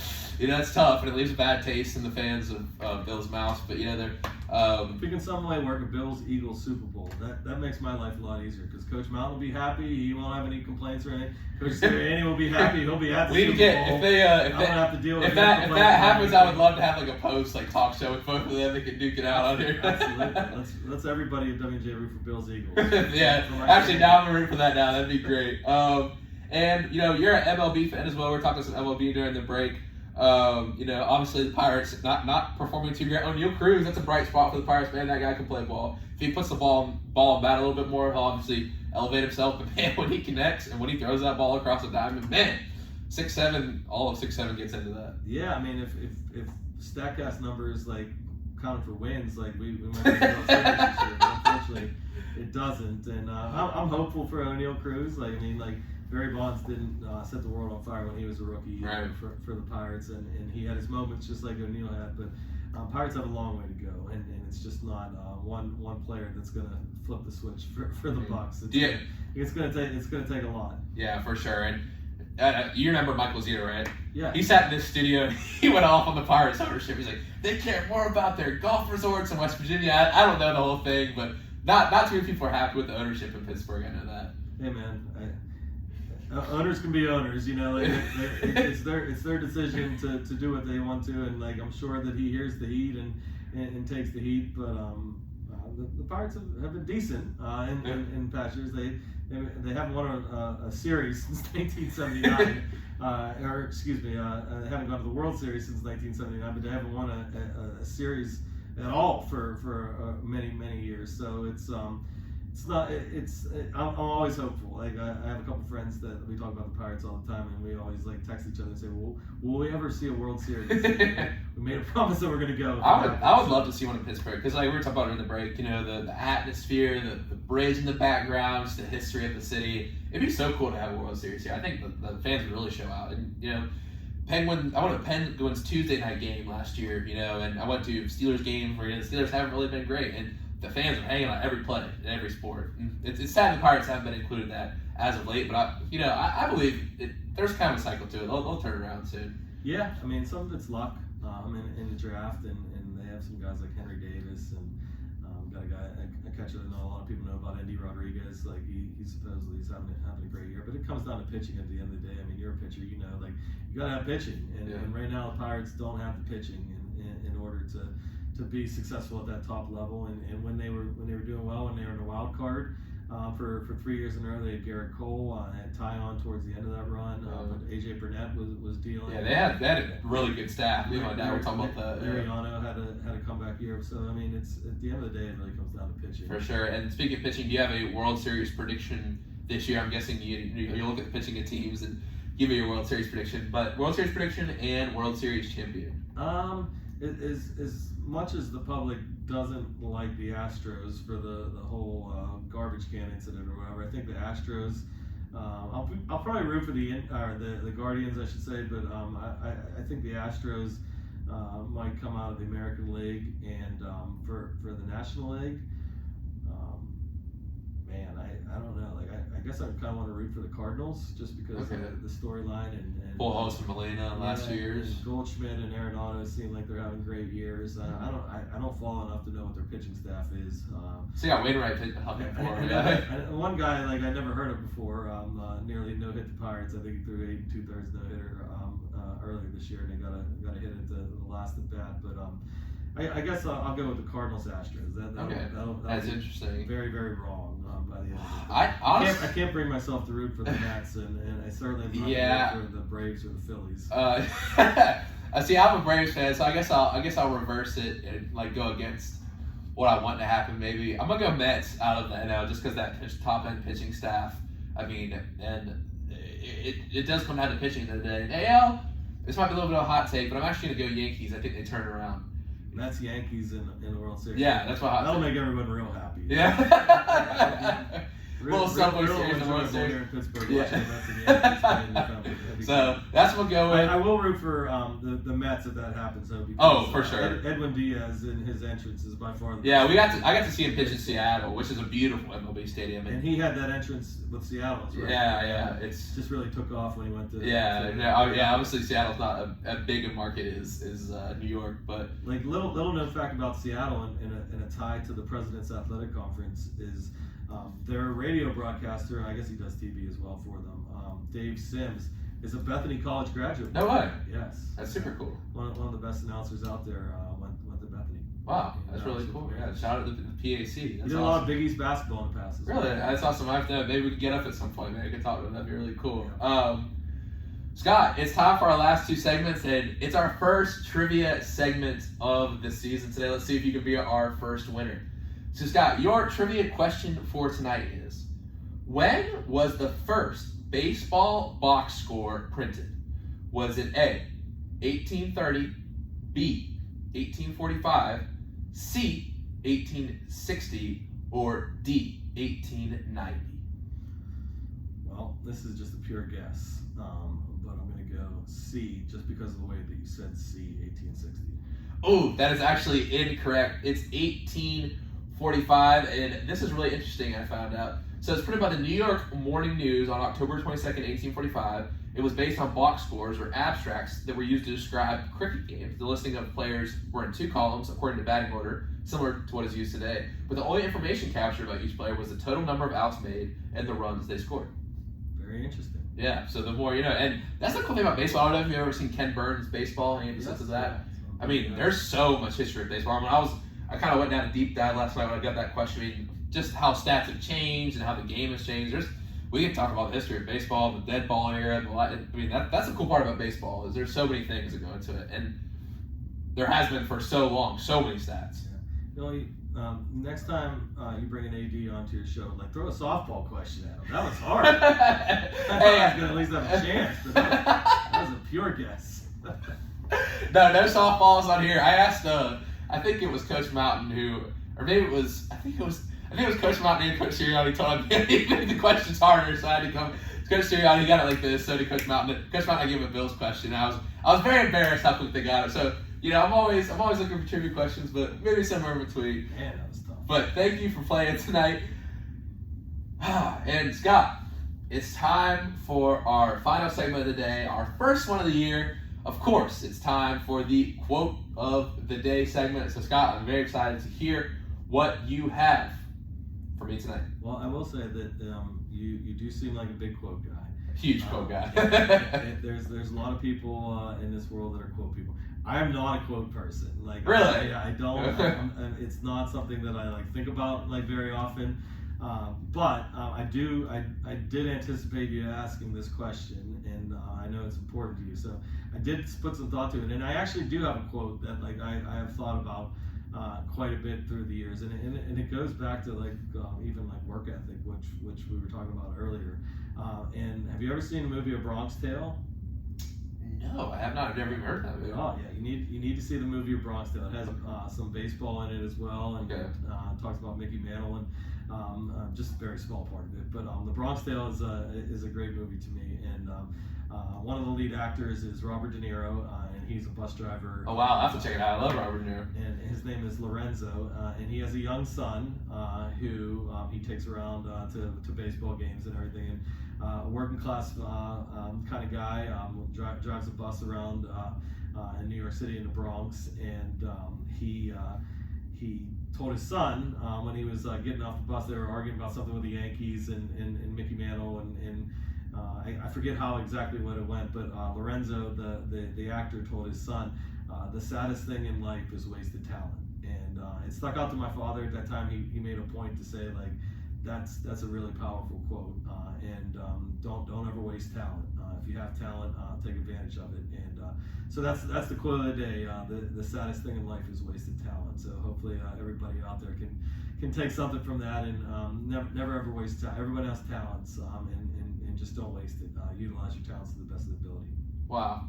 you know, it's tough, and it leaves a bad taste in the fans of Bills' mouths. But you know, they're. If we can some way work a Bills-Eagles Super Bowl, that makes my life a lot easier because Coach Mountain will be happy. He won't have any complaints or anything. Coach Sirianni will be happy. He'll be at the Super Bowl. If that happens, I would love to have like a post like talk show with both of them. They can duke it out on here. Absolutely. Let's everybody at WJ root for Bills-Eagles. Yeah, actually, now I'm gonna root for that now. That'd be great. And you know, you're an MLB fan as well. We're talking some MLB during the break. You know, obviously the Pirates not performing too great. O'Neal Cruz, that's a bright spot for the Pirates, man. That guy can play ball. If he puts the ball and bat a little bit more, he'll obviously elevate himself. But man, when he connects and when he throws that ball across the diamond, man, 6'7", all of 6'7" gets into that. Yeah, I mean, if Statcast numbers like counted for wins, like we might be able to this year, but unfortunately it doesn't. And I'm hopeful for O'Neal Cruz. Like, I mean, like. Barry Bonds didn't set the world on fire when he was a rookie right. for the Pirates, and he had his moments just like O'Neal had. But Pirates have a long way to go, and it's just not one player that's going to flip the switch for the Bucs. It's going to take a lot. Yeah, for sure. And you remember Michael Zito, right? Yeah. He sat in this studio. He went off on the Pirates ownership. He's like, they care more about their golf resorts in West Virginia. I don't know the whole thing, but not too many people are happy with the ownership in Pittsburgh. I know that. Hey man. Owners can be owners, you know. Like it's their decision to do what they want to, and like I'm sure that he hears the heat and takes the heat. But the Pirates have been decent in past years. They haven't won a series since 1979, or excuse me, they haven't gone to the World Series since 1979. But they haven't won a series at all for many years. So I'm always hopeful. Like I have a couple friends that we talk about the Pirates all the time, and we always like text each other and say, "Well, will we ever see a World Series?" We made a promise that we're going to go. I would love to see one in Pittsburgh because like we were talking about in the break, you know, the atmosphere, the bridge in the background, just the history of the city. It'd be so cool to have a World Series here. I think the fans would really show out, and you know. I went to Penguins Tuesday night game last year, you know, and I went to Steelers game where the Steelers haven't really been great, and the fans are hanging on every play in every sport. And it's sad the Pirates haven't been included that as of late, but I believe there's kind of a cycle to it. They'll turn it around soon. Yeah, I mean, some of it's luck in the draft, and they have some guys like Henry Davis, and got a catcher that a lot of people know about, Andy Rodriguez. Like he supposedly is having a great year, but it comes down to pitching at the end of the day. I mean, you're a pitcher, you know, like you gotta have pitching, and right now the Pirates don't have the pitching in order to be successful at that top level. And when they were doing well, when they were in the wild card, For 3 years in a row. They had Garrett Cole and Ty on towards the end of that run. But AJ Burnett was dealing. Yeah, they had a really good staff. Me and my dad were talking about that. Mariano had a comeback year. So, I mean, it's at the end of the day, it really comes down to pitching. For sure. And speaking of pitching, do you have a World Series prediction this year? I'm guessing you look at the pitching of teams and give me your World Series prediction. But World Series prediction and World Series champion. As much as the public doesn't like the Astros for the whole garbage can incident or whatever, I think the Astros. I'll probably root for the Guardians, I should say, but I think the Astros might come out of the American League, and for the National League, I don't know. Like I guess I kind of want to root for the Cardinals just because of the storyline and Pujols and Molina last 2 years. And Goldschmidt and Arenado seem like they're having great years. I don't follow enough to know what their pitching staff is. So yeah, Wainwright helping for one guy like I never heard of before. Nearly no hit the Pirates. I think he threw 8 2/3 no hitter earlier this year, and they got a hit at the last at bat. But I guess I'll go with the Cardinals Astros. That's interesting. Very, very wrong by the end of it. I can't bring myself to root for the Mets, and I certainly am not root for the Braves or the Phillies. See, I'm a Braves fan, so I guess I'll reverse it and like go against what I want to happen. Maybe I'm gonna go Mets out of the NL just because that top end pitching staff. I mean, and it does come down to pitching at the end of the day. AL, this might be a little bit of a hot take, but I'm actually gonna go Yankees. I think they turn it around. That's Yankees in the World Series. Yeah, that's what that'll make everyone real happy. Yeah. Little Subway Series in the World Series. Here in Pittsburgh, yeah. So that's what we'll go with. I will root for the Mets if that happens though. Because, for sure. Edwin Diaz in his entrance is by far the best. I got to see him pitch in Seattle, which is a beautiful MLB stadium. And he had that entrance with Seattle, right? Yeah. It's just really took off when he went to. Obviously Seattle's not a big a market as New York, but like little known fact about Seattle in a tie to the President's Athletic Conference is. Their radio broadcaster, and I guess he does TV as well for them, Dave Sims, is a Bethany College graduate. No way. Yes. That's super cool. One of the best announcers out there went to Bethany. Wow, that's really cool. Yeah, shout out to the PAC. He did a lot of Big East basketball in the past. Really? That's awesome. I have to, maybe we can get up at some point. Maybe I can talk to him. That'd be really cool. Yeah. Scott, it's time for our last two segments, and it's our first trivia segment of the season today. Let's see if you can be our first winner. So, Scott, your trivia question for tonight is, when was the first baseball box score printed? Was it A, 1830, B, 1845, C, 1860, or D, 1890? Well, this is just a pure guess, but I'm going to go C, just because of the way that you said C, 1860. Oh, that is actually incorrect. It's 1845, and this is really interesting, I found out. So it's printed by the New York Morning News on October 22nd, 1845. It was based on box scores or abstracts that were used to describe cricket games. The listing of players were in two columns according to batting order, similar to what is used today. But the only information captured about each player was the total number of outs made and the runs they scored. Very interesting. Yeah, so the more you know. And that's the cool thing about baseball. I don't know if you've ever seen Ken Burns' baseball, any episodes of that. I mean, there's so much history of baseball. I kind of went down a deep dive last night when I got that question. I mean, just how stats have changed and how the game has changed. We can talk about the history of baseball, the dead ball era. I mean, that's the cool part about baseball is there's so many things that go into it, and there has been for so long, so many stats. Yeah. Next time you bring an AD onto your show, like throw a softball question at him. That was hard. I thought I was gonna at least have a chance, but that was a pure guess. No softballs on here. I asked, I think it was Coach Mountain I think it was Coach Mountain and Coach Sirianni told him he made the questions harder, so I had to come. Coach Sirianni got it like this, so did Coach Mountain. Coach Mountain, I gave him a Bills question. And I was very embarrassed how quick they got it. So, I'm always looking for trivia questions, but maybe somewhere in between. Man, that was tough. But thank you for playing tonight. And Scott, it's time for our final segment of the day, our first one of the year. Of course, it's time for the quote of the day segment. So, Scott, I'm very excited to hear what you have for me tonight. Well, I will say that you do seem like a big quote guy. Huge quote guy. There's a lot of people in this world that are quote people. I am not a quote person. Like really, I don't. It's not something that I think about very often. But I did anticipate you asking this question, and I know it's important to you. So I did put some thought to it, and I actually do have a quote that like I have thought about quite a bit through the years, and it goes back to like even like work ethic, which we were talking about earlier. And have you ever seen the movie A Bronx Tale? No, I have not. I've never even heard that movie. Oh yeah, you need to see the movie A Bronx Tale. It has some baseball in it as well, and talks about Mickey Mantle and just a very small part of it. But the Bronx Tale is a great movie to me, and one of the lead actors is Robert De Niro, and he's a bus driver. Oh wow, I have to check it out. I love Robert De Niro. And his name is Lorenzo, and he has a young son who he takes around to baseball games and everything. And a working class kind of guy, drives a bus around in New York City in the Bronx, and he told his son when he was getting off the bus, they were arguing about something with the Yankees and Mickey Mantle, and I forget how exactly what it went, but Lorenzo, the actor, told his son, the saddest thing in life is wasted talent. And it stuck out to my father at that time. He made a point to say, like, that's a really powerful quote, and don't ever waste talent. If you have talent, take advantage of it. And so that's the quote of the day. The saddest thing in life is wasted talent. So hopefully everybody out there can take something from that, and never ever waste talent. Everybody has talents, and just don't waste it. Utilize your talents to the best of the ability. Wow,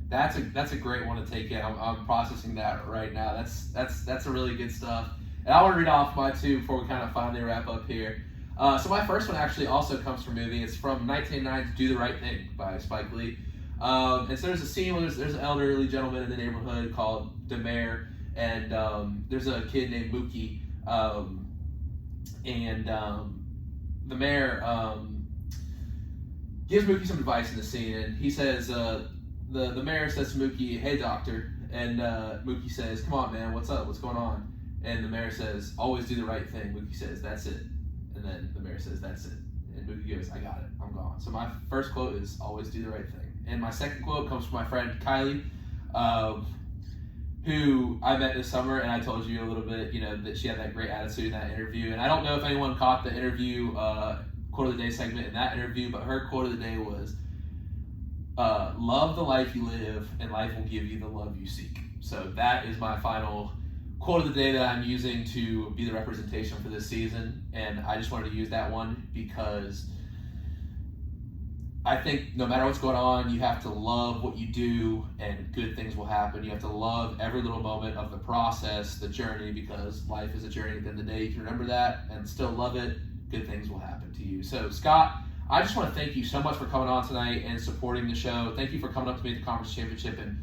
that's a great one to take in. I'm processing that right now. That's a really good stuff. And I want to read off my two before we kind of finally wrap up here. So my first one actually also comes from a movie. It's from 1989's Do the Right Thing by Spike Lee. And so there's a scene where there's an elderly gentleman in the neighborhood called the mayor, and there's a kid named Mookie, and the mayor gives Mookie some advice in the scene, and he says, the mayor says to Mookie, "Hey doctor," and Mookie says, "Come on man, what's up? What's going on?" And the mayor says, "Always do the right thing." Mookie says, "That's it." And then the mayor says, "That's it." And Mookie goes, "I got it. I'm gone." So my first quote is always do the right thing. And my second quote comes from my friend Kylie, who I met this summer, and I told you a little bit, that she had that great attitude in that interview. And I don't know if anyone caught the interview, quote of the day segment in that interview, but her quote of the day was, "Love the life you live, and life will give you the love you seek." So that is my final quote of the day that I'm using to be the representation for this season, and I just wanted to use that one because I think no matter what's going on, you have to love what you do, and good things will happen. You have to love every little moment of the process, the journey, because life is a journey. At the end of the day, you can remember that and still love it. Good things will happen to you. So Scott, I just want to thank you so much for coming on tonight and supporting the show. Thank you for coming up to me at the conference championship and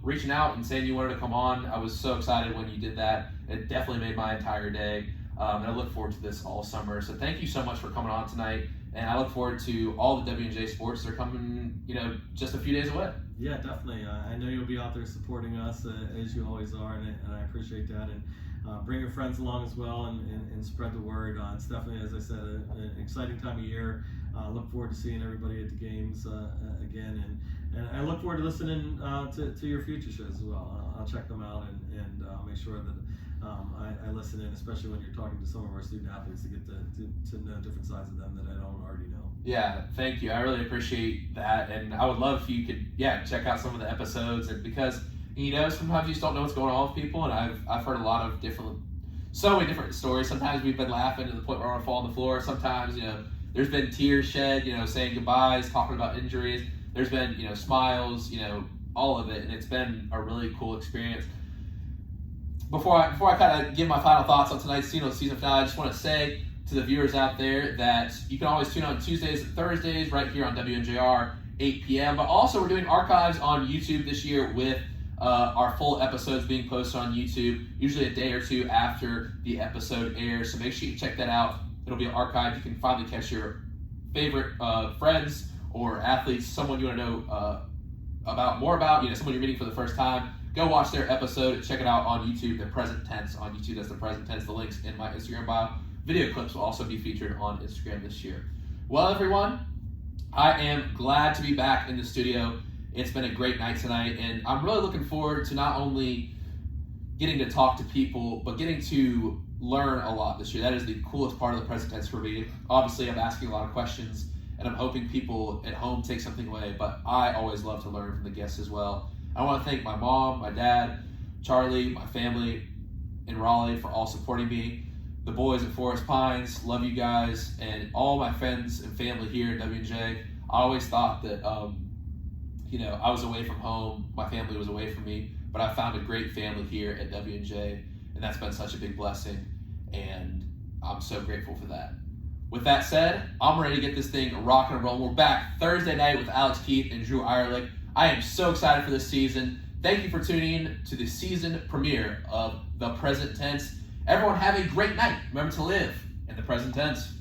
reaching out and saying you wanted to come on. I was so excited when you did that. It definitely made my entire day. And I look forward to this all summer. So thank you so much for coming on tonight. And I look forward to all the WNJ sports that are coming, just a few days away. Yeah, definitely. I know you'll be out there supporting us as you always are, and I appreciate that. And bring your friends along as well, and spread the word. It's definitely, as I said, an exciting time of year. Look forward to seeing everybody at the games again, and I look forward to listening to your future shows as well. I'll check them out and make sure that I listen in, especially when you're talking to some of our student athletes, to get to know different sides of them that I don't already know. Yeah, thank you. I really appreciate that, and I would love if you could, check out some of the episodes, and because sometimes you just don't know what's going on with people, and I've heard a lot of so many different stories. Sometimes we've been laughing to the point where I want to fall on the floor. Sometimes there's been tears shed, saying goodbyes, talking about injuries. There's been smiles, all of it, and it's been a really cool experience. Before I kind of give my final thoughts on tonight's season finale, I just want to say to the viewers out there that you can always tune on Tuesdays and Thursdays right here on WNJR, 8 p.m. But also we're doing archives on YouTube this year with our full episodes being posted on YouTube, usually a day or two after the episode airs. So make sure you check that out. It'll be archived. You can finally catch your favorite friends or athletes, someone you want to know more about, someone you're meeting for the first time. Go watch their episode. Check it out on YouTube. The present tense on YouTube. That's the present tense. The link's in my Instagram bio. Video clips will also be featured on Instagram this year. Well, everyone, I am glad to be back in the studio. It's been a great night tonight, and I'm really looking forward to not only getting to talk to people, but getting to learn a lot this year. That is the coolest part of the present tense for me. Obviously, I'm asking a lot of questions, and I'm hoping people at home take something away, but I always love to learn from the guests as well. I want to thank my mom, my dad, Charlie, my family in Raleigh for all supporting me. The boys at Forest Pines, love you guys, and all my friends and family here at WJ. I always thought that, I was away from home, my family was away from me, but I found a great family here at WJ, and that's been such a big blessing, and I'm so grateful for that. With that said, I'm ready to get this thing rocking and rolling. We're back Thursday night with Alex Keith and Drew Eierlich. I am so excited for this season. Thank you for tuning in to the season premiere of The Present Tense. Everyone have a great night. Remember to live in the present tense.